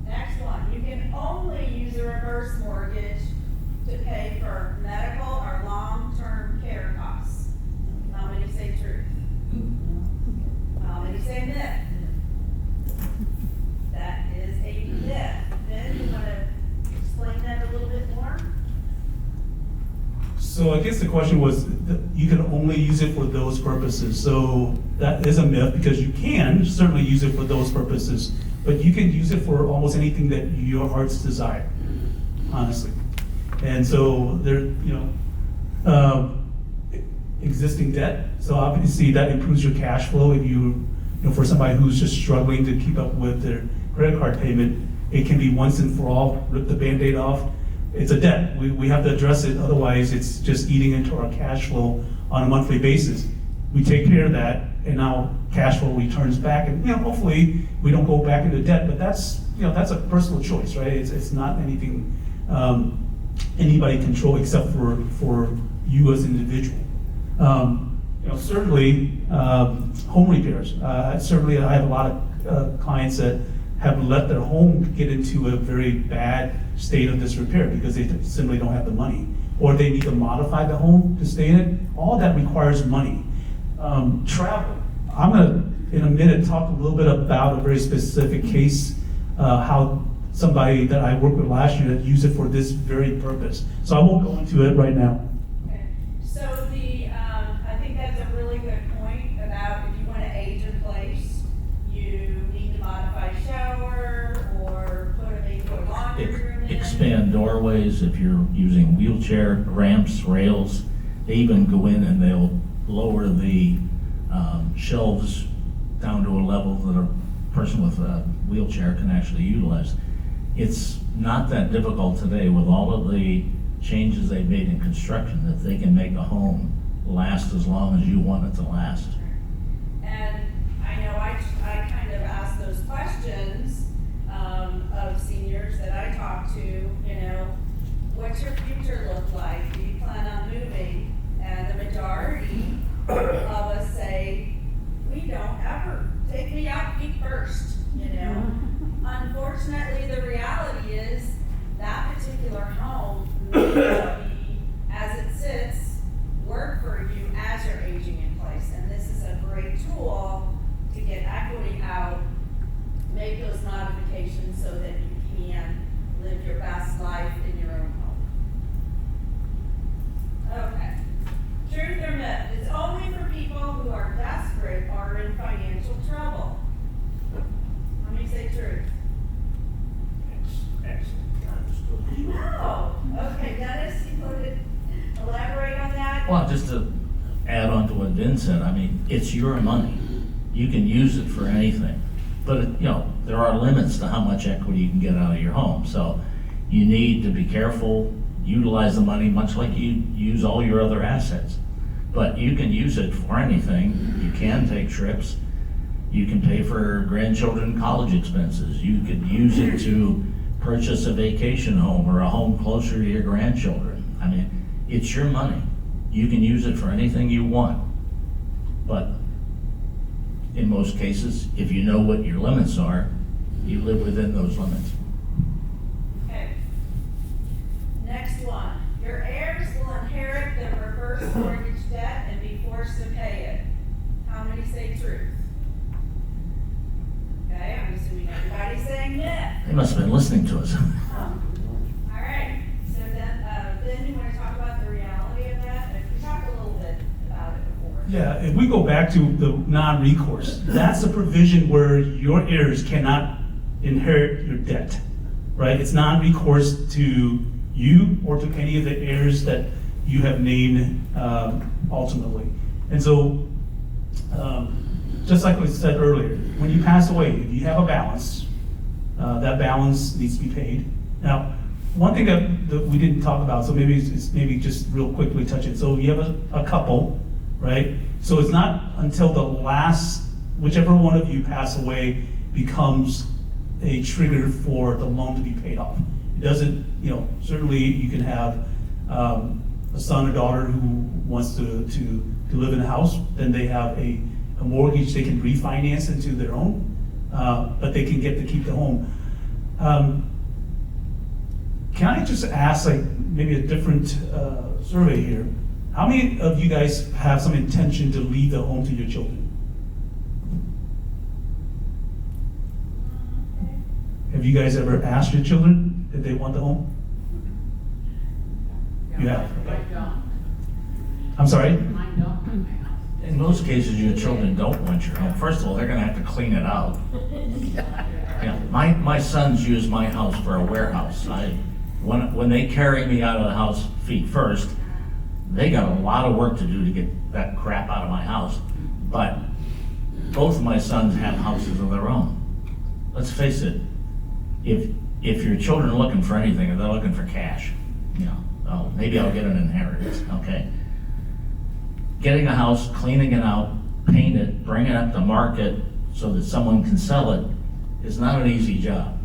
Next one, you can only use a reverse mortgage to pay for medical or long-term care costs. How many say truth? How many say myth? That is a myth. Ben, you want to explain that a little bit more? So I guess the question was, you can only use it for those purposes. So that is a myth, because you can certainly use it for those purposes, but you can use it for almost anything that your heart's desire, honestly. And so there, existing debt. So obviously that improves your cash flow. If for somebody who's just struggling to keep up with their credit card payment, it can be once and for all, rip the Band-Aid off. It's a debt. We have to address it. Otherwise, it's just eating into our cash flow on a monthly basis. We take care of that, and now cash flow returns back. And hopefully we don't go back into debt. But that's a personal choice, right? It's not anything anybody control except for you as an individual. Certainly home repairs. Certainly, I have a lot of clients that have let their home get into a very bad state of disrepair because they simply don't have the money, or they need to modify the home to stay in it. All that requires money. Travel. I'm gonna, in a minute, talk a little bit about a very specific case, how somebody that I worked with last year that used it for this very purpose. So I won't go into it right now. Okay, so I think that's a really good point about if you want to age a place, you need to modify shower or put maybe a laundry room in. Expand doorways if you're using wheelchair ramps, rails. They even go in and they'll lower the shelves down to a level that a person with a wheelchair can actually utilize. It's not that difficult today with all of the changes they've made in construction that they can make a home last as long as you want it to last. And I know I kind of ask those questions of seniors that I talk to, what's your future look like? Do you plan on moving? And the majority of us say, we don't ever take first, you know? Unfortunately, the reality is that particular home may not be, as it sits, work for you as you're aging in place. And this is a great tool to get equity out, make those modifications so that you can live your best life in your own home. Okay. Truth or myth? It's only for people who are desperate or in financial trouble. How many say truth? No. Okay, Dennis, you want to elaborate on that? Well, just to add on to what Vin said, I mean, it's your money. You can use it for anything. But, you know, there are limits to how much equity you can get out of your home. So you need to be careful, utilize the money much like you use all your other assets. But you can use it for anything. You can take trips. You can pay for grandchildren college expenses. You could use it to purchase a vacation home or a home closer to your grandchildren. I mean, it's your money. You can use it for anything you want. But in most cases, if you know what your limits are, you live within those limits. Okay. Next one. Your heirs will inherit the reverse mortgage debt and be forced to pay it. How many say truth? Okay, I'm assuming everybody's saying myth. They must have been listening to us. All right, so then you want to talk about the reality of that? We talked a little bit about it before. Yeah, if we go back to the non-recourse, that's a provision where your heirs cannot inherit your debt, right? It's non-recourse to you or to any of the heirs that you have named ultimately. And so, just like we said earlier, when you pass away, if you have a balance, that balance needs to be paid. Now, one thing that we didn't talk about, so maybe it's maybe just real quickly touch it. So you have a couple, right? So it's not until the last, whichever one of you pass away becomes a trigger for the loan to be paid off. It doesn't, you know, certainly you can have a son or daughter who wants to live in a house, then they have a mortgage they can refinance into their own, but they can get to keep the home. Can I just ask, like, maybe a different survey here? How many of you guys have some intention to leave the home to your children? Have you guys ever asked your children if they want the home? You have? Okay. I'm sorry? In most cases, your children don't want your home. First of all, they're gonna have to clean it out. Yeah, my sons use my house for a warehouse. When they carry me out of the house feet first, they got a lot of work to do to get that crap out of my house. But both of my sons have houses of their own. Let's face it, if your children are looking for anything, they're looking for cash. You know, oh, maybe I'll get an inheritance, okay? Getting a house, cleaning it out, paint it, bring it up to market so that someone can sell it is not an easy job.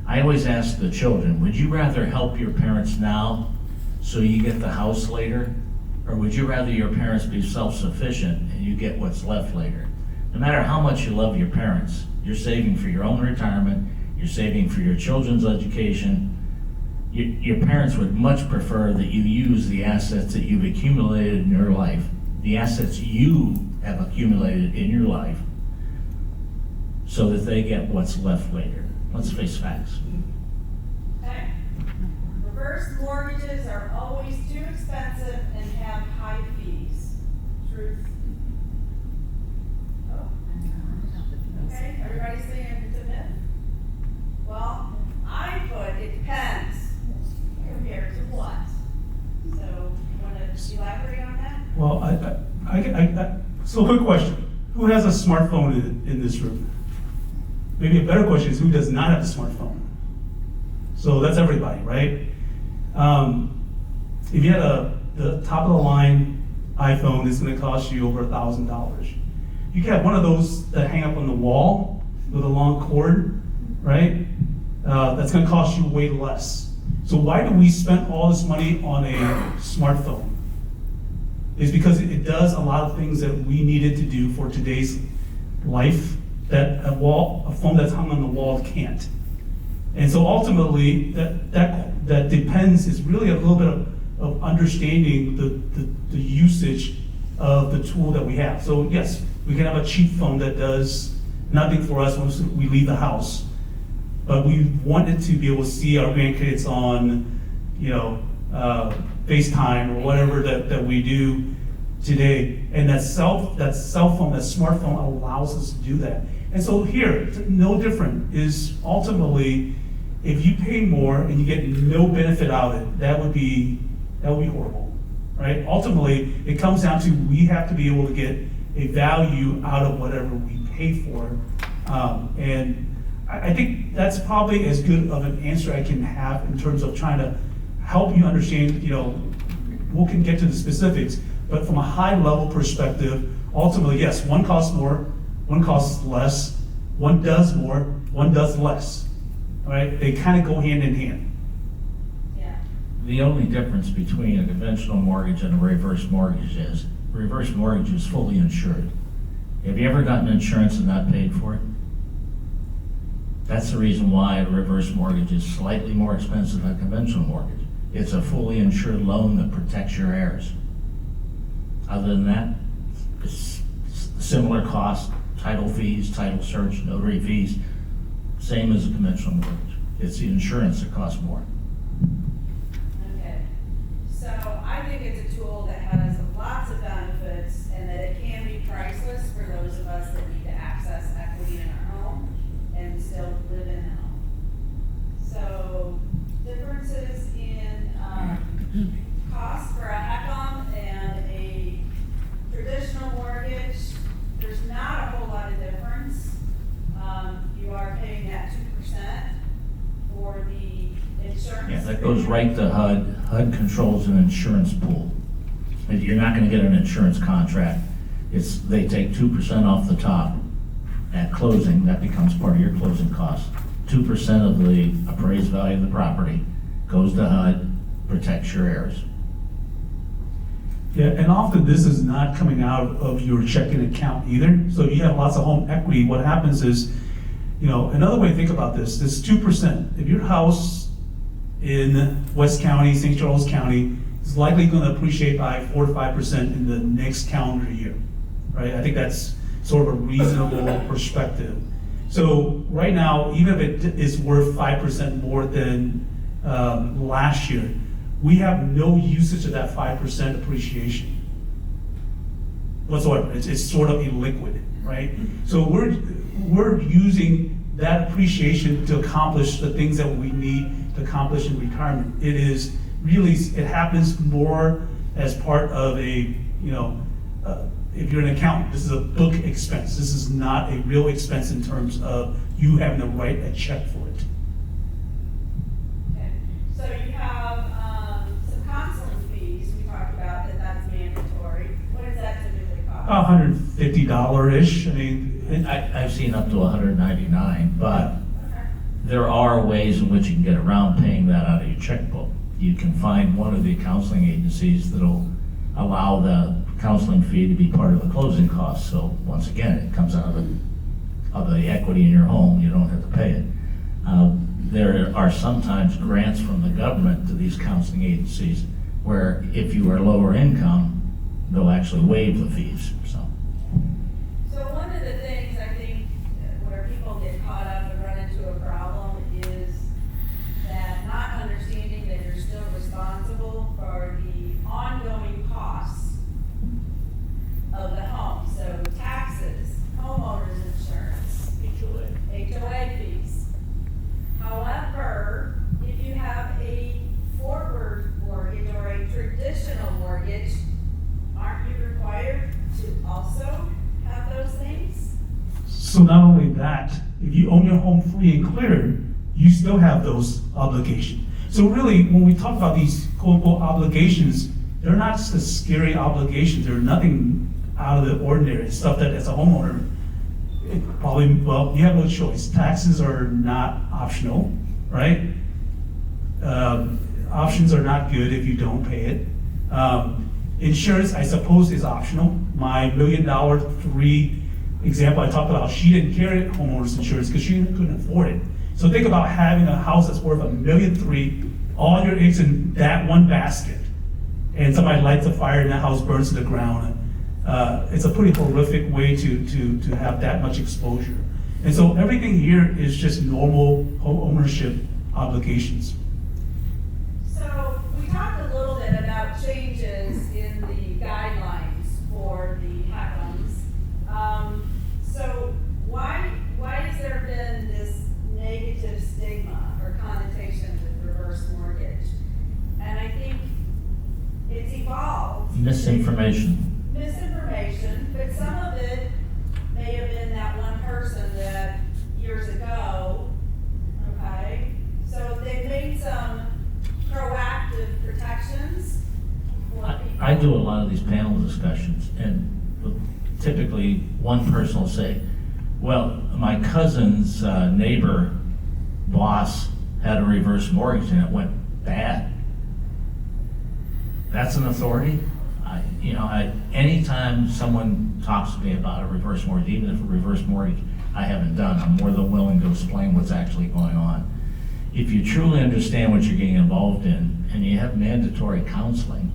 I always ask the children, would you rather help your parents now so you get the house later? Or would you rather your parents be self-sufficient and you get what's left later? No matter how much you love your parents, you're saving for your own retirement, you're saving for your children's education. Your parents would much prefer that you use the assets that you've accumulated in your life, the assets you have accumulated in your life, so that they get what's left later. Let's face facts. Okay. Reverse mortgages are always too expensive and have high fees. Truth. Oh. Okay, everybody's saying it's a myth? Well, I put it depends. Compared to what? So, you want to elaborate on that? Well, so quick question. Who has a smartphone in this room? Maybe a better question is who does not have a smartphone? So that's everybody, right? If you had the top of the line iPhone, it's gonna cost you over $1,000. You can have one of those that hang up on the wall with a long cord, right? That's gonna cost you way less. So why do we spend all this money on a smartphone? It's because it does a lot of things that we needed to do for today's life that a phone that's hung on the wall can't. And so ultimately, that depends, is really a little bit of understanding the usage of the tool that we have. So yes, we can have a cheap phone that does nothing for us once we leave the house, but we wanted to be able to see our grandkids on, FaceTime or whatever that we do today. And that cell phone, that smartphone allows us to do that. And so here, no different, is ultimately, if you pay more and you get no benefit out of it, that would be horrible, right? Ultimately, it comes down to, we have to be able to get a value out of whatever we pay for. And I think that's probably as good of an answer I can have in terms of trying to help you understand, we can get to the specifics, but from a high level perspective, ultimately, yes, one costs more, one costs less, one does more, one does less, all right? They kind of go hand in hand. Yeah. The only difference between a conventional mortgage and a reverse mortgage is, reverse mortgage is fully insured. Have you ever gotten insurance and not paid for it? That's the reason why a reverse mortgage is slightly more expensive than a conventional mortgage. It's a fully insured loan that protects your heirs. Other than that, it's similar cost, title fees, title search, notary fees, same as a conventional mortgage. It's the insurance that costs more. Okay, so I think it's a tool that has lots of benefits and that it can be priceless for those of us that need to access equity in our home and still live in the home. So differences in cost for a HECM and a traditional mortgage, there's not a whole lot of difference. You are paying that 2% for the insurance. Yeah, that goes right to HUD. HUD controls an insurance pool. And you're not gonna get an insurance contract. They take 2% off the top at closing. That becomes part of your closing costs. 2% of the appraised value of the property goes to HUD, protects your heirs. Yeah, and often this is not coming out of your checking account either. So if you have lots of home equity, what happens is, another way to think about this 2%. If your house in West County, St. Charles County, is likely going to appreciate by 4 to 5% in the next calendar year, right? I think that's sort of a reasonable perspective. So right now, even if it is worth 5% more than last year, we have no usage of that 5% appreciation whatsoever. It's sort of illiquid, right? So we're using that appreciation to accomplish the things that we need to accomplish in retirement. It happens more as part of a, if you're an accountant, this is a book expense. This is not a real expense in terms of you having to write a check for it. Okay, so you have some counseling fees, we talked about that's mandatory. What does that typically cost? $150-ish. I mean, I've seen up to $199, but there are ways in which you can get around paying that out of your checkbook. You can find one of the counseling agencies that'll allow the counseling fee to be part of the closing costs. So once again, it comes out of the equity in your home. You don't have to pay it. There are sometimes grants from the government to these counseling agencies where if you are lower income, they'll actually waive the fees. So one of the things I think where people get caught up and run into a problem is that not understanding that you're still responsible for the ongoing costs of the home. So taxes, homeowners insurance, HOA fees. However, if you have a forward mortgage or a traditional mortgage, aren't you required to also have those things? so not only that, if you own your home free and clear, you still have those obligations. So really, when we talk about these quote-unquote obligations, they're not just scary obligations. They're nothing out of the ordinary. It's stuff that as a homeowner, you have no choice. Taxes are not optional, right? Options are not good if you don't pay it. Insurance, I suppose, is optional. My $1 million 3 example, I talked about how she didn't carry homeowners insurance because she couldn't afford it. So think about having a house that's worth $1.3 million, all your eggs in that one basket, and somebody lights a fire and that house burns to the ground. It's a pretty horrific way to have that much exposure. And so everything here is just normal home ownership obligations. So we talked a little bit about changes in the guidelines for the HECMs. So why has there been this negative stigma or connotation with reverse mortgage? And I think it's evolved. Misinformation. Misinformation, but some of it may have been that one person that years ago, okay? So they've made some proactive protections for people. I do a lot of these panel discussions, and typically one person will say, well, my cousin's neighbor boss had a reverse mortgage and it went bad. That's an authority? Anytime someone talks to me about a reverse mortgage, even if a reverse mortgage I haven't done, I'm more than willing to explain what's actually going on. If you truly understand what you're getting involved in, and you have mandatory counseling,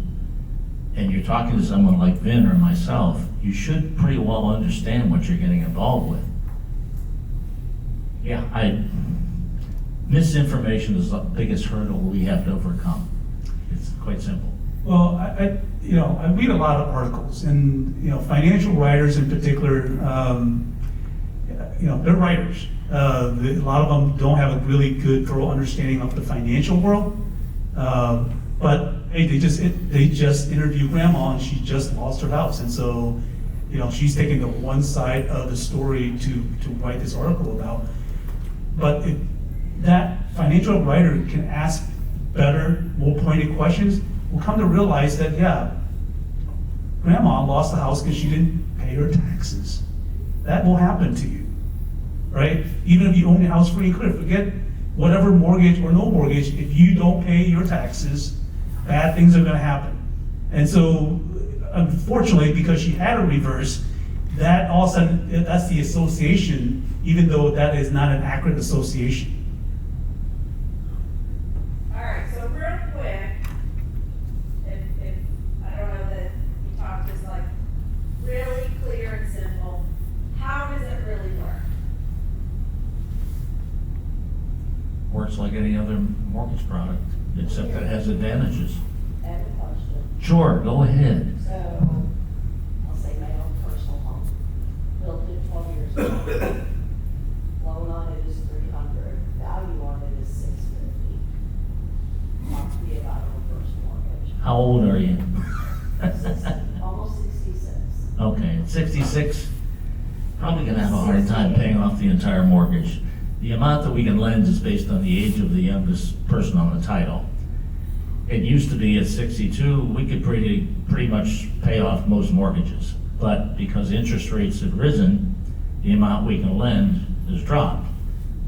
and you're talking to someone like Vin or myself, you should pretty well understand what you're getting involved with. Misinformation is the biggest hurdle we have to overcome. It's quite simple. Well, I read a lot of articles, and financial writers in particular, they're writers. A lot of them don't have a really good, thorough understanding of the financial world. But hey, they just interviewed grandma, and she just lost her house, and so she's taking the one side of the story to write this article about. But if that financial writer can ask better, more pointed questions, we'll come to realize that, grandma lost the house because she didn't pay her taxes. That will happen to you, right? Even if you own your house free and clear, forget whatever mortgage or no mortgage, if you don't pay your taxes, bad things are gonna happen. And so, unfortunately, because she had a reverse, that all of a sudden, that's the association, even though that is not an accurate association. All right, so real quick, if I don't know that you talked just like really clear and simple, how does it really work? Works like any other mortgage product, except that it has advantages. I have a question. Sure, go ahead. So, I'll say my own personal home, built it 12 years ago. Loan on it is $300, value on it is $650. Must be about a reverse mortgage. How old are you? Almost 66. Okay, 66, probably gonna have a hard time paying off the entire mortgage. The amount that we can lend is based on the age of the youngest person on the title. It used to be at 62, we could pretty much pay off most mortgages. But because interest rates have risen, the amount we can lend has dropped.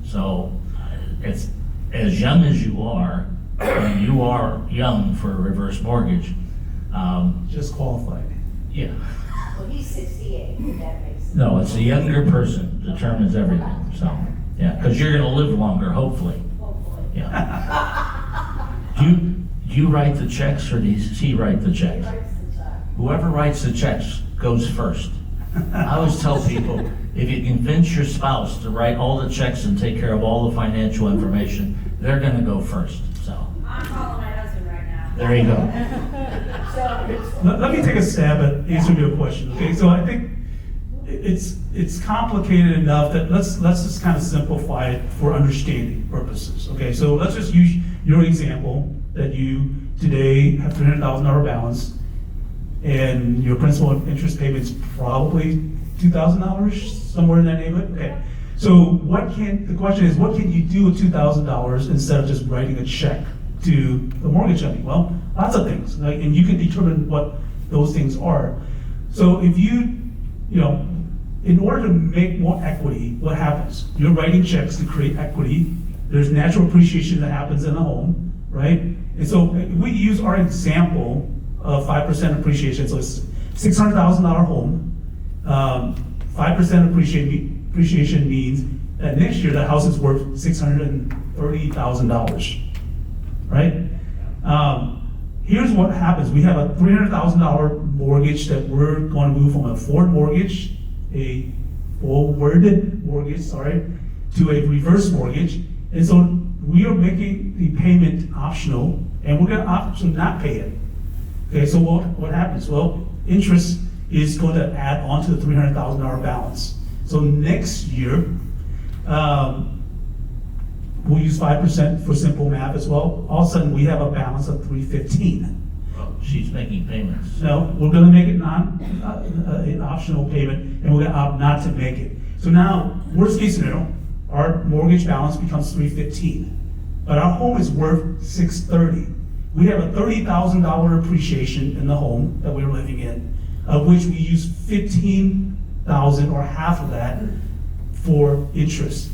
So it's as young as you are, and you are young for a reverse mortgage. Just qualified. Yeah. Well, he's 68, if that makes sense. No, it's the younger person determines everything, so, yeah, because you're gonna live longer, hopefully. Hopefully. Yeah. Do you write the checks, or does he write the He checks? writes the check. Whoever writes the checks goes first. I always tell people, if you convince your spouse to write all the checks and take care of all the financial information, they're gonna go first, so, I'm calling my husband right now. there you go. So, Let me take a stab at answering your question, okay? So I think it's complicated enough that let's just kind of simplify it for understanding purposes, okay? So let's just use your example that you today have $300,000 balance, and your principal and interest payment's probably $2,000, somewhere in that neighborhood, okay? So the question is, what can you do with $2,000 instead of just writing a check to the mortgage company? Well, lots of things, like, and you can determine what those things are. So if in order to make more equity, what happens? You're writing checks to create equity. There's natural appreciation that happens in a home, right? And so we use our example of 5% appreciation. So it's $600,000 home, 5% appreciation means that next year the house is worth $630,000, right? Here's what happens. We have a $300,000 mortgage that we're going to move from a forward mortgage, to a reverse mortgage. And so we are making the payment optional, and we're going to opt to not pay it. Okay, so what happens? Well, interest is going to add on to the $300,000 balance. So next year, we'll use 5% for simple math as well. All of a sudden, we have a balance of $315,000. Well, she's making payments. No, we're gonna make it an optional payment, and we're gonna opt not to make it. So now, worst case scenario, our mortgage balance becomes $315,000, but our home is worth $630,000. We have a $30,000 appreciation in the home that we're living in, of which we use $15,000 or half of that for interest.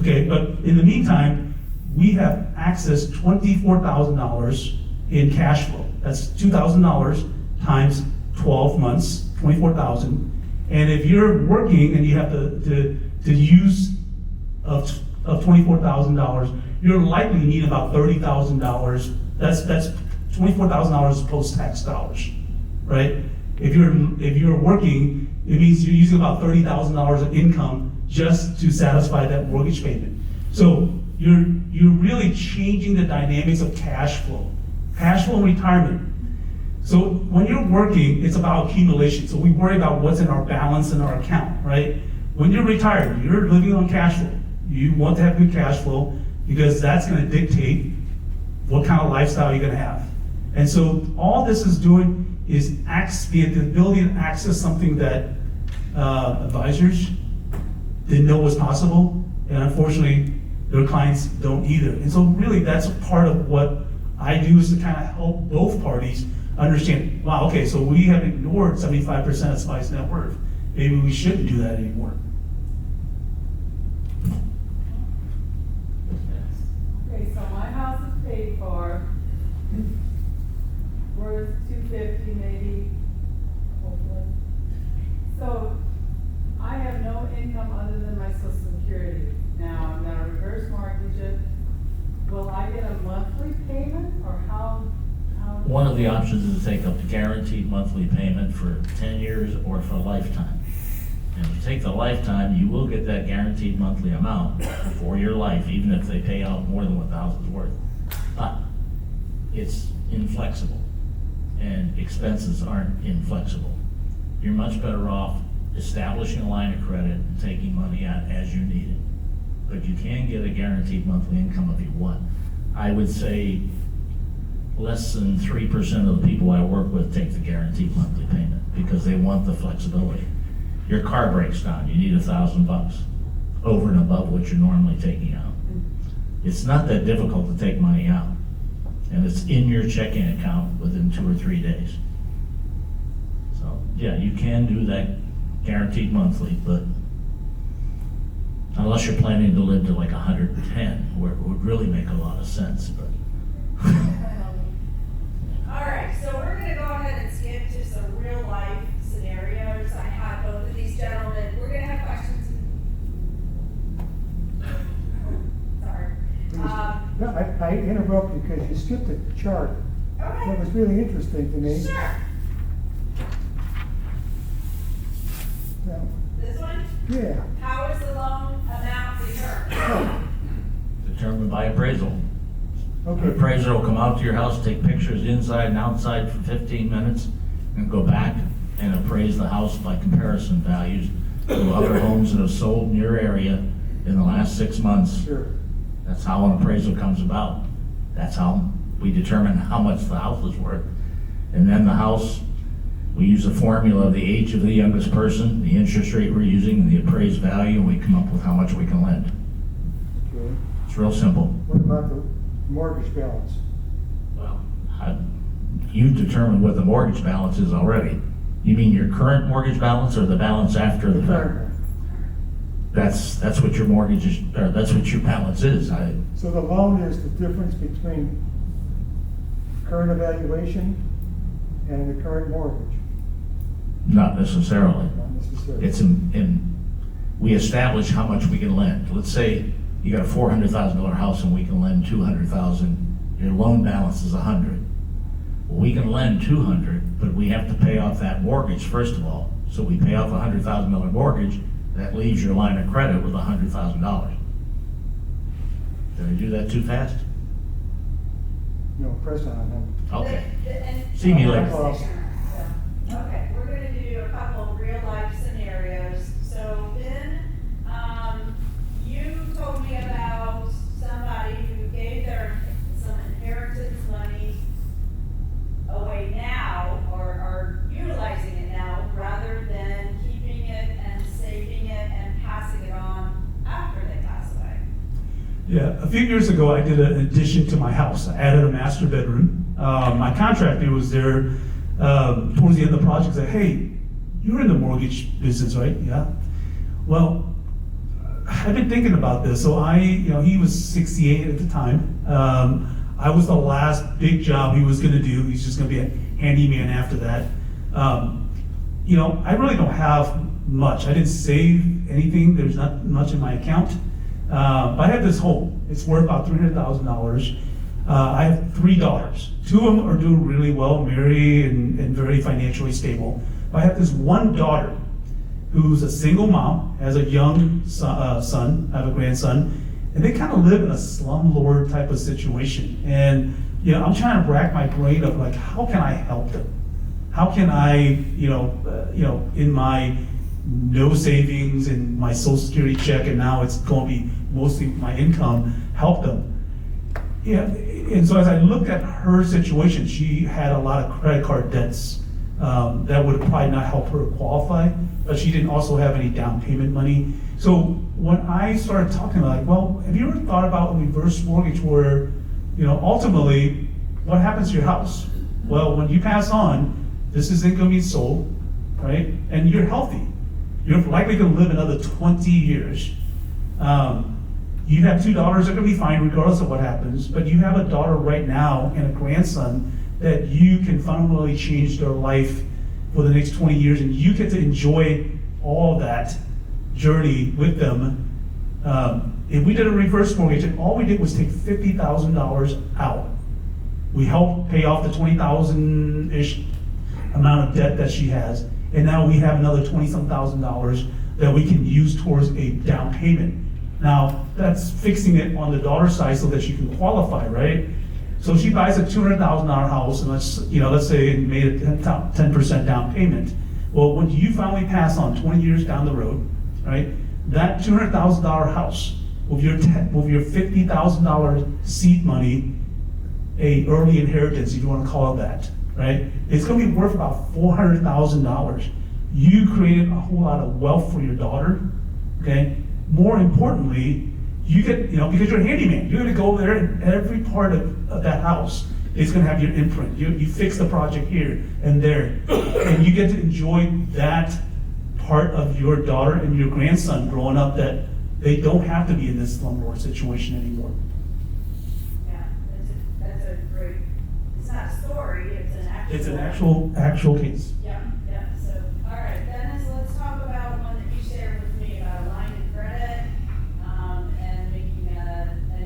Okay, but in the meantime, we have access $24,000 in cash flow. That's $2,000 times 12 months, $24,000. And if you're working and you have to use of $24,000, you're likely need about $30,000. That's $24,000 post-tax dollars, right? If you're working, it means you're using about $30,000 of income just to satisfy that mortgage payment. So you're really changing the dynamics of cash flow and retirement. So when you're working, it's about accumulation. So we worry about what's in our balance in our account, right? When you're retired, you're living on cash flow. You want to have good cash flow because that's going to dictate what kind of lifestyle you're going to have. And so all this is doing is the ability to access something that advisors didn't know was possible, and unfortunately, their clients don't either. And so really, that's part of what I do, is to kind of help both parties understand, wow, okay, so we have ignored 75% of Spice net worth. Maybe we shouldn't do that anymore. Okay, so my house is paid for, worth $250 maybe, hopefully. So I have no income other than my Social Security. Now, I'm gonna reverse mortgage it. Will I get a monthly payment, or how? One of the options is to take up the guaranteed monthly payment for 10 years or for a lifetime. And if you take the lifetime, you will get that guaranteed monthly amount for your life, even if they pay out more than what the house is worth. But it's inflexible, and expenses aren't inflexible. You're much better off establishing a line of credit and taking money out as you need it. But you can get a guaranteed monthly income if you want. I would say less than 3% of the people I work with take the guaranteed monthly payment because they want the flexibility. Your car breaks down, you need $1,000 over and above what you're normally taking out. It's not that difficult to take money out, and it's in your checking account within 2 or 3 days. So yeah, you can do that guaranteed monthly, but unless you're planning to live to like 110, where it would really make a lot of sense, but. All right, so we're gonna go ahead and skip to some real life scenarios. I have both of these gentlemen, we're gonna have questions. Sorry. No, I interrupted because you skipped a chart. Okay. That was really interesting to me. Sure. Now, This one? yeah. How is the loan amount determined? Oh, Determined by appraisal. An okay. appraiser will come out to your house, take pictures inside and outside for 15 minutes, and go back and appraise the house by comparison values to other homes that have sold in your area in the last 6 months. Sure. That's how an appraisal comes about. That's how we determine how much the house is worth. And then the house, we use a formula of the age of the youngest person, the interest rate we're using, and the appraised value, and we come up with how much we can lend. Okay. It's real simple. What about the mortgage balance? Well, you determined what the mortgage balance is already. You mean your current mortgage balance or the balance after the fact? current. That's what your mortgage is, or that's what your balance is. So the loan is the difference between current evaluation and the current mortgage. Not necessarily. Not necessarily. It's we establish how much we can lend. Let's say you got a $400,000 house and we can lend 200,000. Your loan balance is 100. Well, we can lend 200, but we have to pay off that mortgage first of all. So we pay off a $100,000 mortgage. That leaves your line of credit with $100,000. Did I do that too fast? You know, press on him. Okay. And- See me later. Okay, we're gonna do a couple of real life scenarios. So Ben, you told me about somebody who gave some inheritance money away now, or utilizing it now, rather than keeping it and saving it and passing it on after they pass away. Yeah, a few years ago, I did an addition to my house. I added a master bedroom. My contractor was there towards the end of the project, said, hey, you're in the mortgage business, right? Yeah. Well, I've been thinking about this. So he was 68 at the time. I was the last big job he was gonna do. He's just gonna be a handyman after that. I really don't have much. I didn't save anything. There's not much in my account. But I have this home. It's worth about $300,000. I have 3 daughters. 2 of them are doing really well, married and very financially stable. But I have this one daughter who's a single mom, has a young son, I have a grandson, and they kind of live in a slumlord type of situation. And I'm trying to rack my brain of like, how can I help them? How can I, in my no savings and my Social Security check, and now it's going to be mostly my income, help them. Yeah, and so as I looked at her situation, she had a lot of credit card debts that would probably not help her qualify, but she didn't also have any down payment money. So when I started talking about, well, have you ever thought about a reverse mortgage where, ultimately, what happens to your house? Well, when you pass on, this isn't going to be sold, right? And you're healthy. You're likely going to live another 20 years. You have 2 daughters that are going to be fine regardless of what happens, but you have a daughter right now and a grandson that you can fundamentally change their life for the next 20 years, and you get to enjoy all that journey with them. If we did a reverse mortgage, and all we did was take $50,000 out, we helped pay off the $20,000-ish amount of debt that she has, and now we have another $20-some thousand that we can use towards a down payment. Now, that's fixing it on the daughter side so that she can qualify, right? So she buys a $200,000 house, and let's say it made a 10% down payment. Well, when you finally pass on 20 years down the road, right, that $200,000 house with your $50,000 seed money, a early inheritance, if you want to call it that, right? It's going to be worth about $400,000. You created a whole lot of wealth for your daughter, okay? More importantly, you get, because you're a handyman, you're going to go there and every part of that house is going to have your imprint. You fix the project here and there, and you get to enjoy that part of your daughter and your grandson growing up, that they don't have to be in this slumlord situation anymore. Yeah, that's a great, it's not a story, it's an actual. It's an actual case. Yeah, so, all right, Dennis, let's talk about one that you shared with me about a line of credit, and making a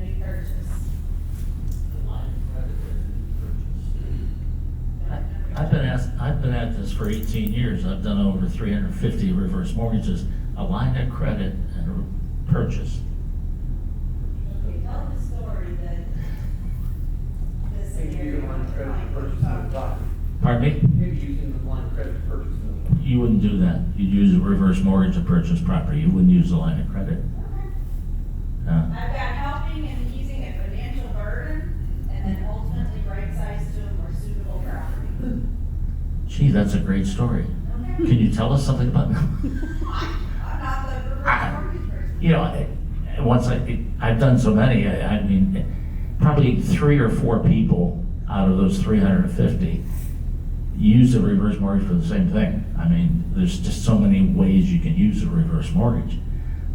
new purchase. I've been at this for 18 years. I've done over 350 reverse mortgages, a line of credit and a purchase. Okay, tell the story that this Maybe scenario. using line of credit to purchase another property. Pardon me? Maybe using the line of credit to purchase another property. You wouldn't do that. You'd use a reverse mortgage to purchase property. You wouldn't use a line of credit. I've got helping and easing a financial burden, and then ultimately right size to a more suitable property. Gee, that's a great story. Okay. Can you tell us something about I'm not the reverse mortgage person. once I've done so many, I mean, probably 3 or 4 people out of those 350 use a reverse mortgage for the same thing. I mean, there's just so many ways you can use a reverse mortgage.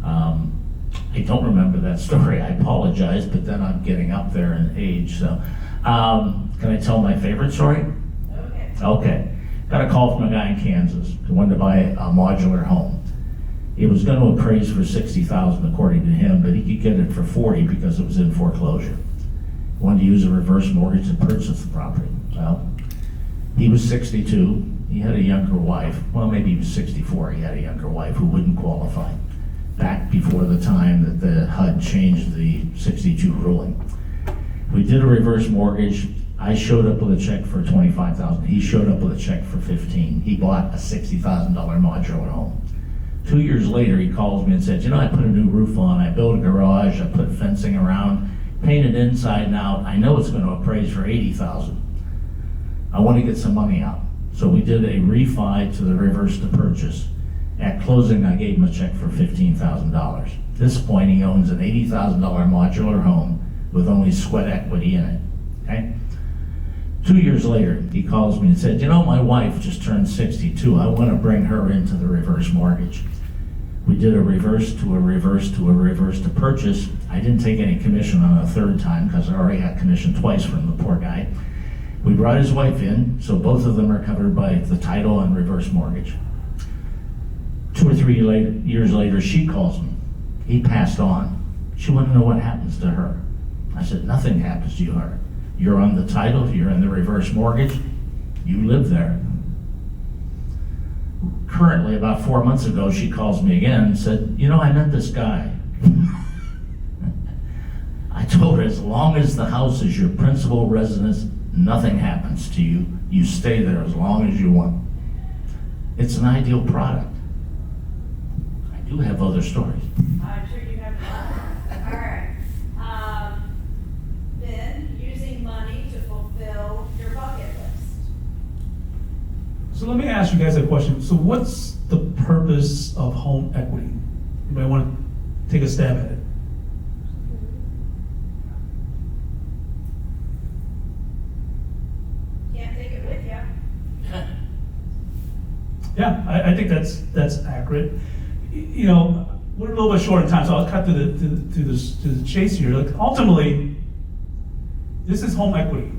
I don't remember that story, I apologize, but then I'm getting up there in age, so. Can I tell my favorite story? Okay. Okay. Got a call from a guy in Kansas who wanted to buy a modular home. It was going to appraise for $60,000 according to him, but he could get it for $40,000 because it was in foreclosure. He wanted to use a reverse mortgage to purchase the property. Well, he was 62. He had a younger wife. Well, maybe he was 64. He had a younger wife who wouldn't qualify. Back before the time that the HUD changed the 62 ruling. We did a reverse mortgage. I showed up with a check for $25,000. He showed up with a check for $15,000. He bought a $60,000 modular home. 2 years later, he calls me and said, I put a new roof on, I built a garage, I put fencing around, painted inside and out. I know it's going to appraise for $80,000. I want to get some money out. So we did a refi to the reverse to purchase. At closing, I gave him a check for $15,000. At this point, he owns an $80,000 modular home with only sweat equity in it, okay? 2 years later, he calls me and said, my wife just turned 62. I want to bring her into the reverse mortgage. We did a reverse to a reverse to a reverse to purchase. I didn't take any commission on a third time because I already got commission twice from the poor guy. We brought his wife in, so both of them are covered by the title and reverse mortgage. 2 or 3 years later, she calls me. He passed on. She wanted to know what happens to her. I said, nothing happens to her. You're on the title, you're in the reverse mortgage, you live there. Currently, about 4 months ago, she calls me again and said, I met this guy. I told her, as long as the house is your principal residence, nothing happens to you. You stay there as long as you want. It's an ideal product. I do have other stories. I'm sure you have a lot. All right. Then, using money to fulfill your bucket list. So let me ask you guys a question. So what's the purpose of home equity? Anybody want to take a stab at it? Can't take it with you. Yeah, I think that's accurate. We're a little bit short on time, so I'll cut to the chase here. Like, ultimately, this is home equity,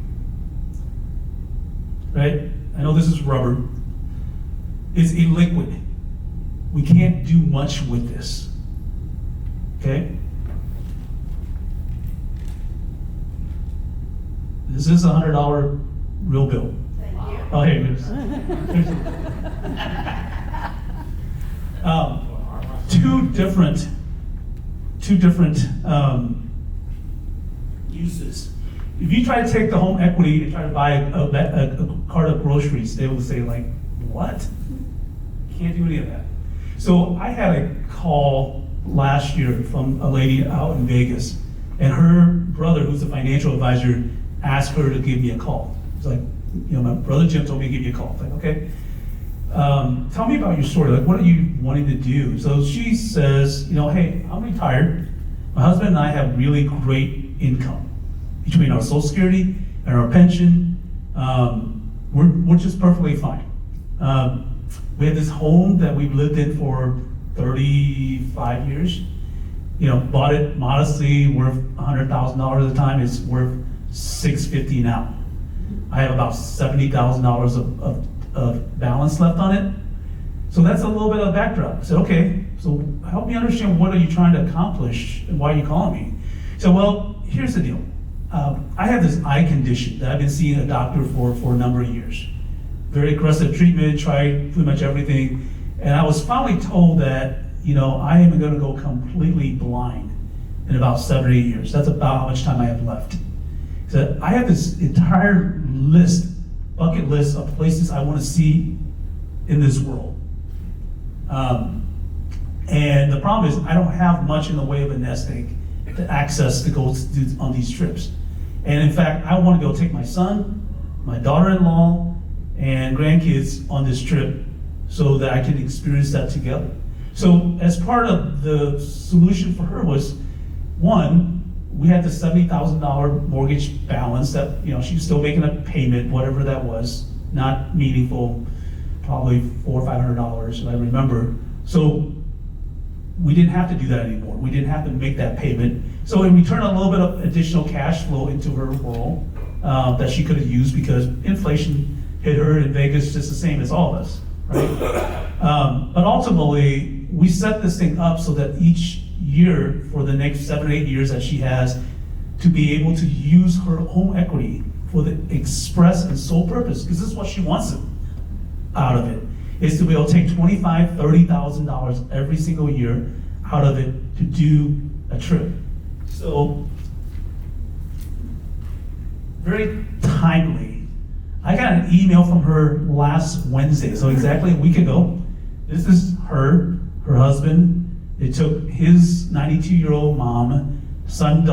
right? I know this is rubber. It's illiquid. We can't do much with this. Okay? This is a $100 real bill. Thank you. Oh, here it is. Two different uses. If you try to take the home equity and try to buy a cart of groceries, they will say like, what? Can't do any of that. So I had a call last year from a lady out in Vegas, and her brother, who's a financial advisor, asked her to give me a call. It's like, my brother Jim told me to give you a call. It's like, okay. Tell me about your story. Like, what are you wanting to do? So she says, hey, I'm retired. My husband and I have really great income between our Social Security and our pension. We're just perfectly fine. We have this home that we've lived in for 35 years. Bought it modestly, worth $100,000 at the time. It's worth $650 now. I have about $70,000 of balance left on it. So that's a little bit of backdrop. I said, okay, so help me understand, what are you trying to accomplish and why are you calling me? So, well, here's the deal. I have this eye condition that I've been seeing a doctor for a number of years. Very aggressive treatment, tried pretty much everything. And I was finally told that, I am going to go completely blind in about 7 or 8 years. That's about how much time I have left. So I have this entire bucket list of places I want to see in this world. And the problem is I don't have much in the way of a nest egg to access to go on these trips. And in fact, I want to go take my son, my daughter-in-law, and grandkids on this trip so that I can experience that together. So as part of the solution for her was, one, we had the $70,000 mortgage balance that, she was still making a payment, whatever that was, not meaningful, probably $400 or $500, if I remember. So we didn't have to do that anymore. We didn't have to make that payment. So in return, a little bit of additional cash flow into her world that she could have used because inflation hit her in Vegas just the same as all of us, right? But ultimately, we set this thing up so that each year for the next 7 or 8 years that she has to be able to use her home equity for the express and sole purpose, because this is what she wants out of it, is to be able to take $25,000, $30,000 every single year out of it to do a trip. So, very timely. I got an email from her last Wednesday, so exactly a week ago. This is her husband. They took his 92-year-old mom, son and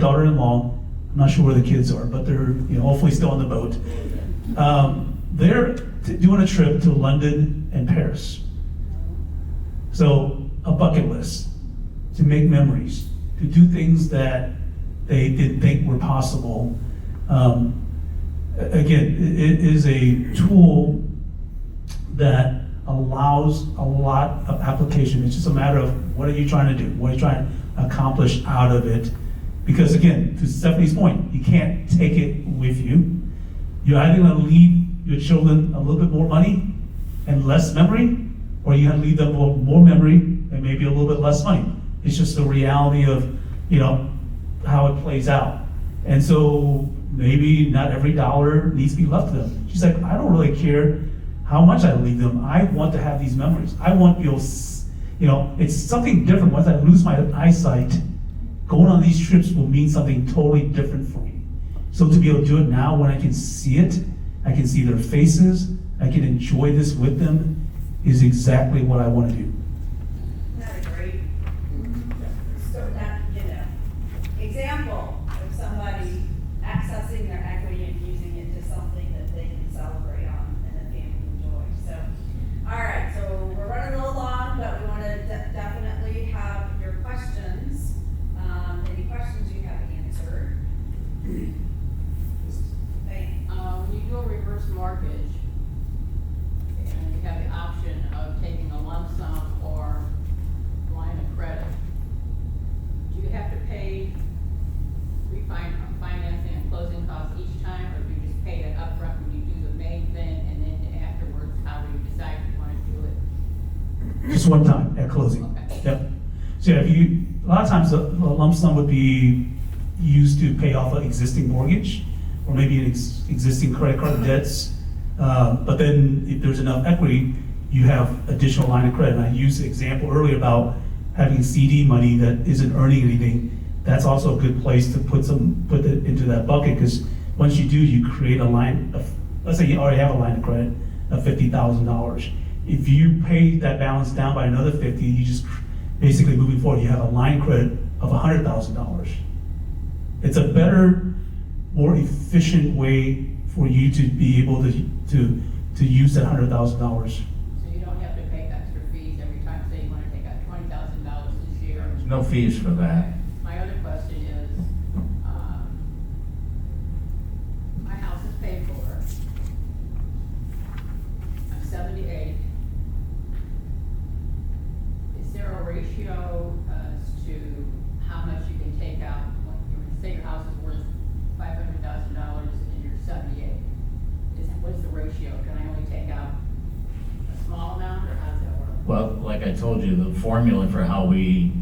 daughter-in-law. I'm not sure where the kids are, but they're hopefully still on the boat. They're doing a trip to London and Paris. So a bucket list to make memories, to do things that they didn't think were possible. Again, it is a tool that allows a lot of application. It's just a matter of what are you trying to do? What are you trying to accomplish out of it? Because again, to Stephanie's point, you can't take it with you. You're either going to leave your children a little bit more money and less memory, or you have to leave them more memory and maybe a little bit less money. It's just the reality of, how it plays out. And so maybe not every dollar needs to be left to them. She's like, I don't really care how much I leave them. I want to have these memories. I want to be able, it's something different. Once I lose my eyesight, going on these trips will mean something totally different for me. So to be able to do it now when I can see it, I can see their faces, I can enjoy this with them, is exactly what I want to do. Isn't that great? So that, example of somebody accessing their equity and using it to something that they can celebrate on and the family enjoy. So, all right, so we're running a little long, but we want to definitely have your questions. Any questions you have answered? Okay. When you do a reverse mortgage, and you have the option of taking a lump sum or line of credit, do you have to pay financing and closing costs each time, or do you just pay it upfront when you do the main thing, and then afterwards, how do you decide if you want to do it? Just one time at closing. Okay. Yep. So a lot of times a lump sum would be used to pay off an existing mortgage or maybe an existing credit card debts. But then if there's enough equity, you have additional line of credit. And I used the example earlier about having CD money that isn't earning anything. That's also a good place to put it into that bucket, because once you do, you create a line of, let's say you already have a line of credit of $50,000. If you pay that balance down by another 50, you just basically moving forward, you have a line of credit of $100,000. It's a better, more efficient way for you to be able to use that $100,000. So you don't have to pay extra fees every time, say you want to take out $20,000 this year? There's no fees for that. My other question is, my house is paid for. I'm 78. Is there a ratio as to how much you can take out? Say your house is worth $500,000 and you're 78. What's the ratio? Can I only take out a small amount, or how does that work? Well, like I told you, the formula for how we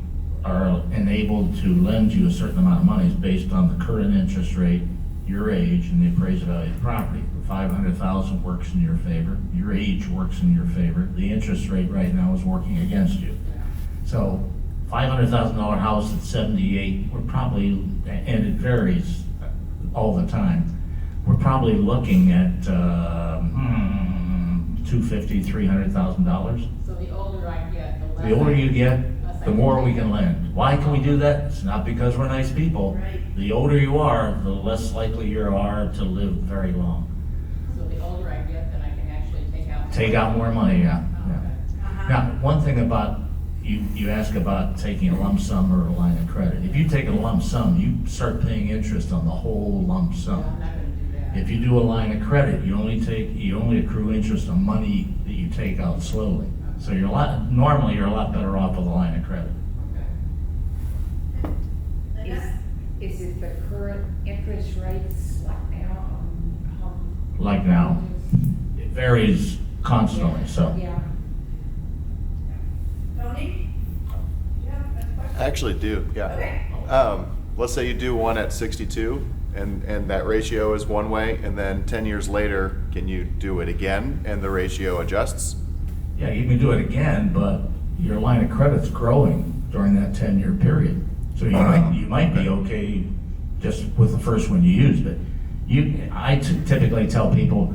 are enabled to lend you a certain amount of money is based on the current interest rate, your age, and the appraised value of the property. The $500,000 works in your favor. Your age works in your favor. The interest rate right now is working against you. Yeah. So $500,000 house at 78, we're probably, and it varies all the time, we're probably looking at $250,000, $300,000. So the older I get, the less. The older you get, less I the more can we take can out. lend. Why can we do that? It's not because we're nice people. Right. The older you are, the less likely you are to live very long. So the older I get, then I can actually Take out more money, yeah. Oh, okay. Uh-huh. Now, one thing about, you ask about taking a lump sum or a line of credit. If you take a lump sum, you start paying interest on the whole lump Yeah, sum. I'm not gonna do that. If you do a line of credit, you only accrue interest on money that you take out slowly. So normally you're a lot better off with a line of credit. Okay. Linda? Is it the current interest rates like now on like now. It varies constantly, so. Yeah. Tony? Do you have a question? I actually do, yeah. Okay. Let's say you do one at 62 and that ratio is one way, and then 10 years later, can you do it again and the ratio adjusts? Yeah, you can do it again, but your line of credit's growing during that 10-year period. So you might be okay just with the first one you use, but I typically tell people,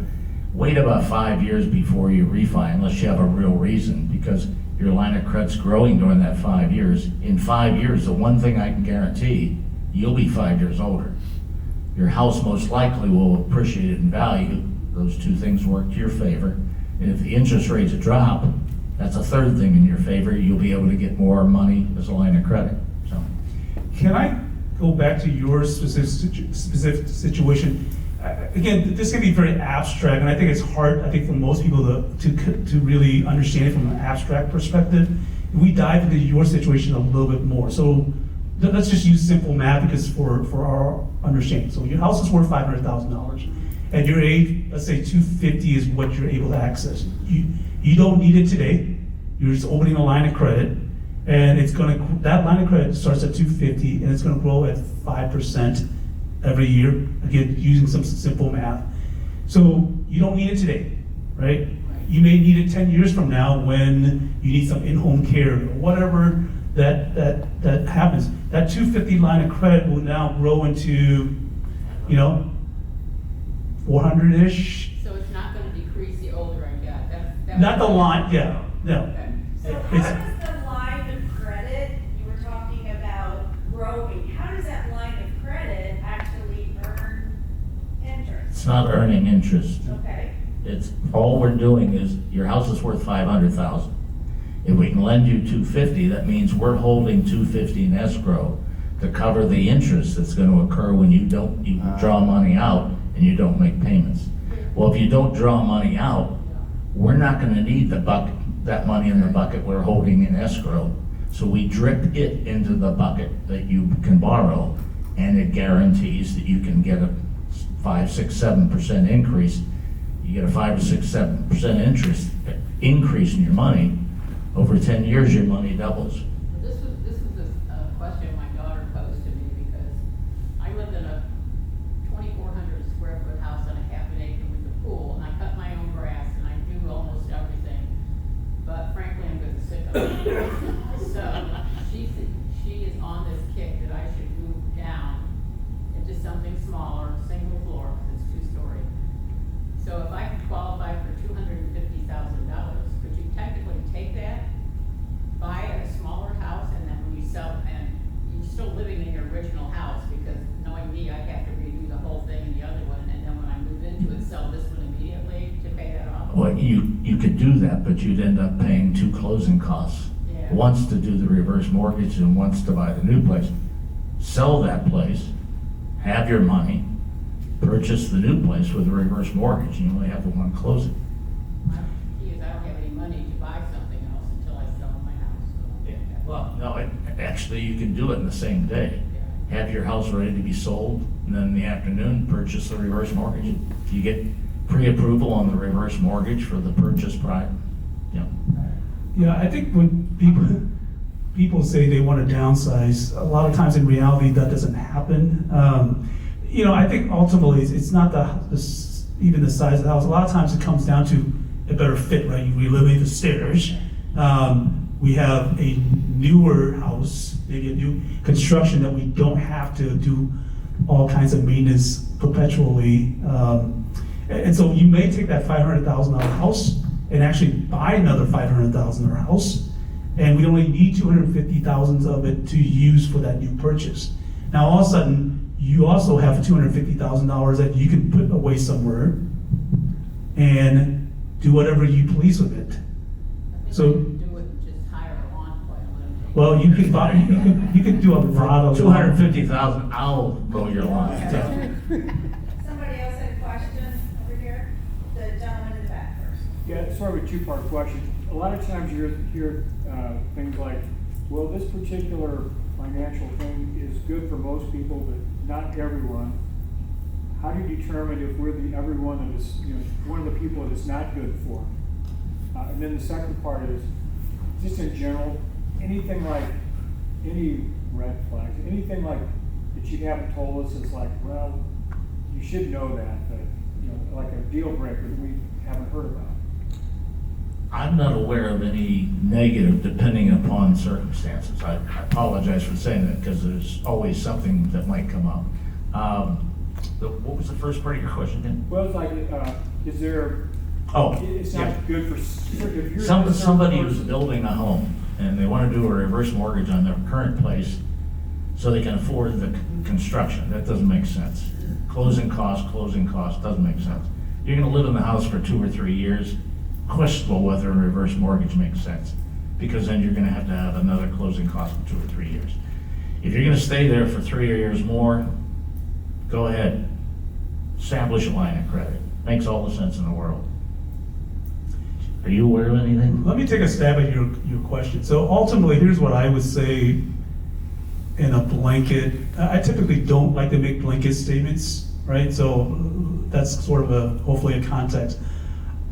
wait about 5 years before you refi unless you have a real reason, because your line of credit's growing during that 5 years. In 5 years, the one thing I can guarantee, you'll be 5 years older. Your house most likely will appreciate in value. Those two things work to your favor. And if the interest rates drop, that's a third thing in your favor. You'll be able to get more money as a line of credit, so. Can I go back to your specific situation? Again, this can be very abstract, and I think it's hard, I think, for most people to really understand it from an abstract perspective. If we dive into your situation a little bit more, so let's just use simple math because for our understanding. So your house is worth $500,000. At your age, let's say 250 is what you're able to access. You don't need it today. You're just opening a line of credit, and that line of credit starts at 250, and it's gonna grow at 5% every year. Again, using some simple math. So you don't need it today, right? You may need it 10 years from now when you need some in-home care or whatever that happens. That 250 line of credit will now grow into, 400-ish. So it's not gonna decrease the older I get, that's. Not the line, yeah, no. Okay. So how It's- does the line of credit, you were talking about growing, how does that line of credit actually earn interest? It's not earning interest. Okay, It's, all we're doing is, your house is worth 500,000. If we can lend you 250, that means we're holding 250 in escrow to cover the interest that's gonna occur when you draw money out and you don't make payments. Well, if you don't draw money out, we're not gonna need that money in the bucket we're holding in escrow. So we drip it into the bucket that you can borrow, and it guarantees that you can get a 5, 6, 7% increase. You get a 5 or 6, 7% interest increase in your money. Over 10 years, your money doubles. This was a question my daughter posed to me because I lived in a 2,400 square foot house on a half an acre with a pool, and I cut my own grass and I do almost everything. But frankly, I'm getting sick of it. So she is on this kick that I should move down into something smaller, single floor, because it's 2-story. So if I could qualify for $250,000, could you technically take that, buy a smaller house, and then when you sell, and you're still living in your original house, because knowing me, I have to redo the whole thing in the other one, and then when I move into it, sell this one immediately to pay that off? Well, you could do that, but you'd end up paying 2 closing costs. Yeah. Once to do the reverse mortgage and once to buy the new place. Sell that place, have your money, purchase the new place with a reverse mortgage, and you only have the one closing. My key is I don't have any money to buy something else until I sell my house, so. Well, no, actually, you can do it in the same day. Have your house ready to be sold, and then in the afternoon, purchase the reverse mortgage. If you get pre-approval on the reverse mortgage for the purchase price, Yeah, I think when people say they want to downsize, a lot of times in reality that doesn't happen. I think ultimately it's not even the size of the house. A lot of times it comes down to a better fit, right? You eliminate the stairs. We have a newer house, maybe a new construction that we don't have to do all kinds of maintenance perpetually. And so you may take that $500,000 house and actually buy another $500,000 house, and we only need $250,000 of it to use for that new purchase. Now, all of a sudden, you also have $250,000 that you can put away somewhere and do whatever you please with it. So, Do it and just hire a lawn boy and let him take. well, you can do a lot of. 250,000, I'll mow your lawn. somebody else had a question over here, the gentleman in the back first. Yeah, it's sort of a two-part question. A lot of times you hear things like, well, this particular financial thing is good for most people, but not everyone. how do you determine if we're the everyone that is, one of the people that it's not good for? And then the second part is, just in general, anything like, any red flags, anything like that you haven't told us is like, well, you should know that, but, like a deal breaker that we haven't heard about. I'm not aware of any negative depending upon circumstances. I apologize for saying that because there's always something that might come up. What was the first part of your question again? Well, it's like, is there, Oh, it's yeah. not good for, if you're. Somebody who's building a home and they want to do a reverse mortgage on their current place so they can afford the construction. That doesn't make sense. Closing costs doesn't make sense. You're going to live in the house for 2 or 3 years. Questionable whether a reverse mortgage makes sense, because then you're going to have another closing cost for 2 or 3 years. If you're going to stay there for 3 years more, go ahead, establish a line of credit. Makes all the sense in the world. Are you aware of anything? Let me take a stab at your question. So ultimately, here's what I would say in a blanket. I typically don't like to make blanket statements, right? So that's sort of hopefully a context.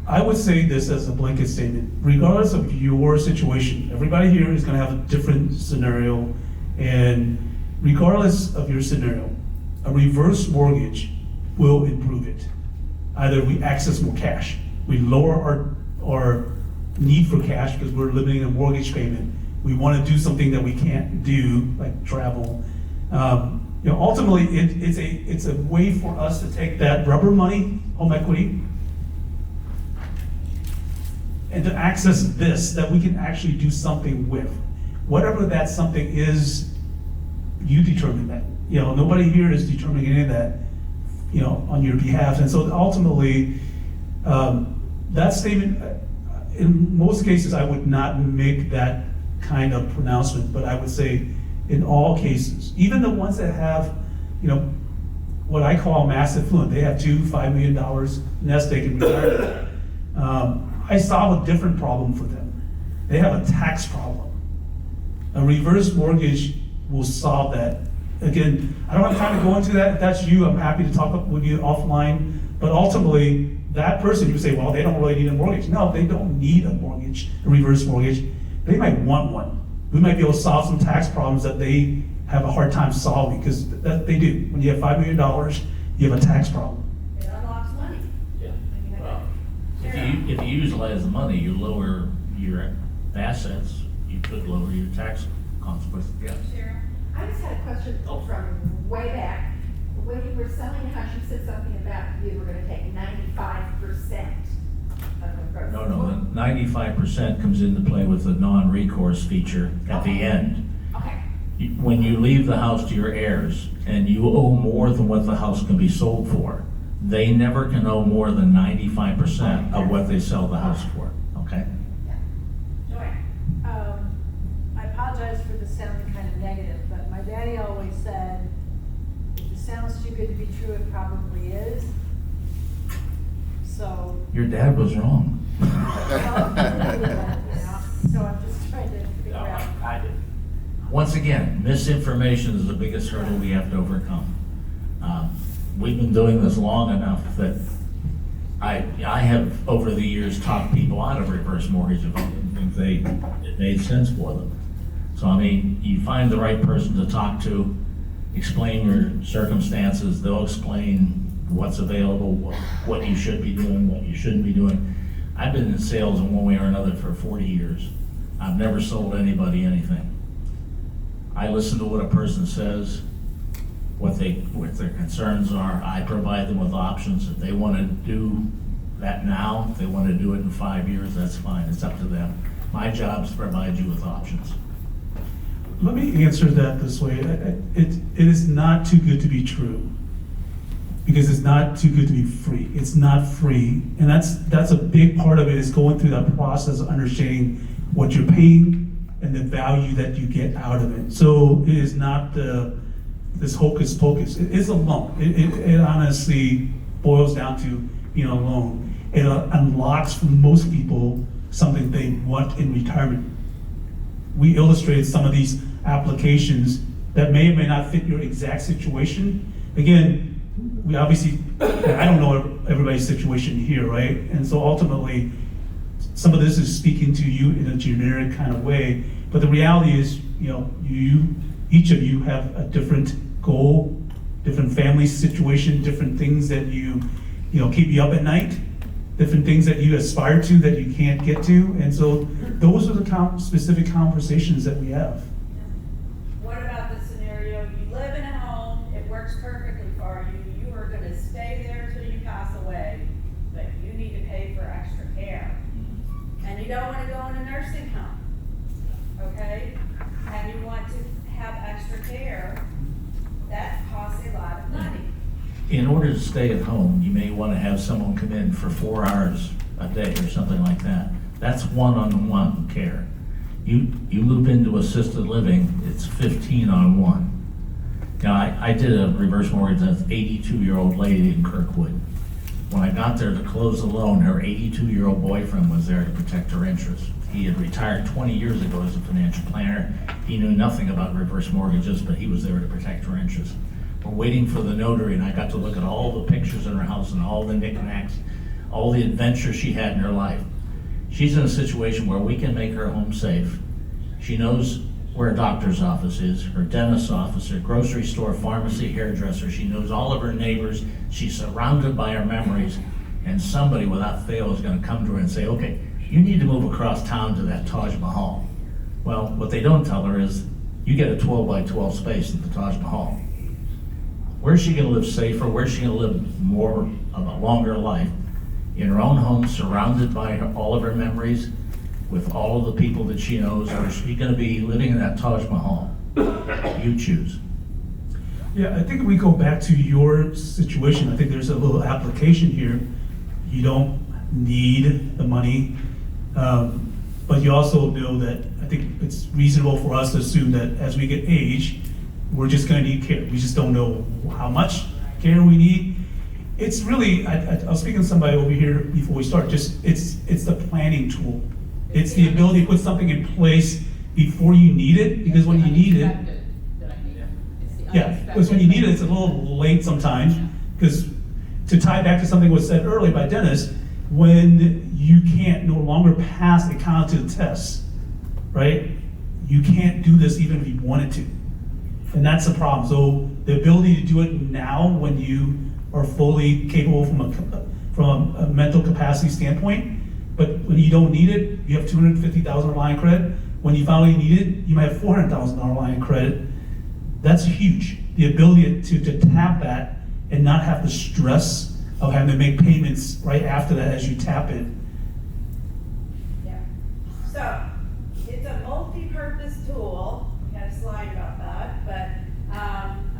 I would say this as a blanket statement. Regardless of your situation, everybody here is going to have a different scenario, and regardless of your scenario, a reverse mortgage will improve it. Either we access more cash, we lower our need for cash because we're limiting a mortgage payment. We want to do something that we can't do, like travel. Ultimately, it's a way for us to take that rubber money, home equity, and to access this that we can actually do something with. Whatever that something is, you determine that. Nobody here is determining any of that, on your behalf. And so ultimately, that statement, in most cases, I would not make that kind of pronouncement, but I would say in all cases, even the ones that have, what I call mass affluent, they have $2-5 million nest egg in retirement. I solve a different problem for them. They have a tax problem. A reverse mortgage will solve that. Again, I don't have time to go into that. If that's you, I'm happy to talk with you offline. But ultimately, that person, you say, well, they don't really need a mortgage. No, they don't need a mortgage, a reverse mortgage. They might want one. We might be able to solve some tax problems that they have a hard time solving, because they do. When you have $5 million, you have a tax problem. It unlocks money. Yeah. Well, if you utilize the money, you lower your assets, you could lower your tax consequences. Yeah. Cheryl? I just had a question from way back. When you were selling a house, you said something about you were gonna take 95% of the gross. No, the 95% comes into play with the non-recourse feature at the end. Okay. When you leave the house to your heirs and you owe more than what the house can be sold for, they never can owe more than 95% of what they sell the house for, okay? Joy? I apologize for this sounding kind of negative, but my daddy always said, if it sounds too good to be true, it probably is. So. Your dad was wrong. So I'm just trying to figure out. I did. Once again, misinformation is the biggest hurdle we have to overcome. We've been doing this long enough that I have, over the years, talked people out of reverse mortgage if I didn't think it made sense for them. So, I mean, you find the right person to talk to, explain your circumstances, they'll explain what's available, what you should be doing, what you shouldn't be doing. I've been in sales in one way or another for 40 years. I've never sold anybody anything. I listen to what a person says, what their concerns are. I provide them with options. If they want to do that now, if they want to do it in 5 years, that's fine. It's up to them. My job is to provide you with options. Let me answer that this way. It is not too good to be true, because it's not too good to be free. It's not free, and that's a big part of it, is going through that process of understanding what you're paying and the value that you get out of it. So it is not this hocus pocus. It is a loan. It honestly boils down to being a loan. It unlocks for most people something they want in retirement. We illustrated some of these applications that may or may not fit your exact situation. Again, we obviously, I don't know everybody's situation here, right? And so ultimately, some of this is speaking to you in a generic kind of way, but the reality is, each of you have a different goal, different family situation, different things that keep you up at night, different things that you aspire to that you can't get to, and so those are the specific conversations that we have. What about the scenario, you live in a home, it works perfectly for you, you are gonna stay there till you pass away, but you need to pay for extra care. And you don't wanna go in a nursing home, okay? And you want to have extra care, that costs a lot of money. In order to stay at home, you may want to have someone come in for 4 hours a day or something like that. That's one-on-one care. You move into assisted living, it's 15-on-1. Now, I did a reverse mortgage on an 82-year-old lady in Kirkwood. When I got there to close the loan, her 82-year-old boyfriend was there to protect her interests. He had retired 20 years ago as a financial planner. He knew nothing about reverse mortgages, but he was there to protect her interests. We're waiting for the notary, and I got to look at all the pictures in her house and all the knickknacks, all the adventures she had in her life. She's in a situation where we can make her home safe. She knows where a doctor's office is, her dentist's office, her grocery store, pharmacy, hairdresser. She knows all of her neighbors. She's surrounded by her memories, and somebody without fail is going to come to her and say, okay, you need to move across town to that Taj Mahal. Well, what they don't tell her is you get a 12 by 12 space at the Taj Mahal. Where's she going to live safer? Where's she going to live more of a longer life? In her own home, surrounded by all of her memories, with all of the people that she knows, or is she going to be living in that Taj Mahal? You choose. Yeah, I think we go back to your situation. I think there's a little application here. You don't need the money, but you also know that I think it's reasonable for us to assume that as we get age, we're just going to need care. We just don't know how much care we need. It's really, I was speaking to somebody over here before we start, it's the planning tool. It's the ability to put something in place before you need it, because when you need it, because when you need it, it's a little late sometimes, because to tie back to something that was said earlier by Dennis, when you can't no longer pass a cognitive test, right? You can't do this even if you wanted to. And that's the problem. So the ability to do it now when you are fully capable from a mental capacity standpoint, but when you don't need it, you have $250,000 line of credit. When you finally need it, you might have $400,000 line of credit. That's huge. The ability to tap that and not have the stress of having to make payments right after that as you tap it. Yeah. So, it's a multi-purpose tool. We got a slide about that, but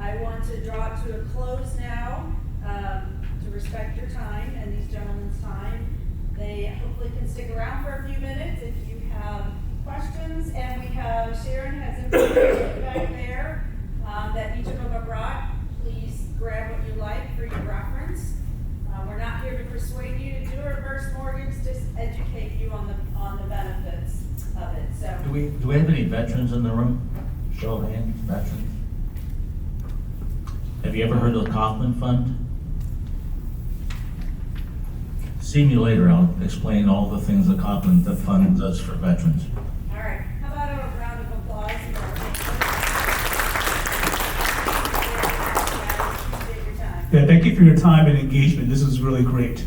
I want to draw it to a close now, to respect your time and these gentlemen's time. They hopefully can stick around for a few minutes if you have questions, and we have, Sharon has information back there that each of them have brought. Please grab what you like for your reference. We're not here to persuade you to do a reverse mortgage, just educate you on the benefits of it. So Do we have any veterans in the room? Show of hands, veterans. Have you ever heard of the Kaufman Fund? See me later, I'll explain all the things the Kaufman Fund does for veterans. all right, how about a round of applause for our appreciate your time. Yeah, thank you for your time and engagement. This is really great.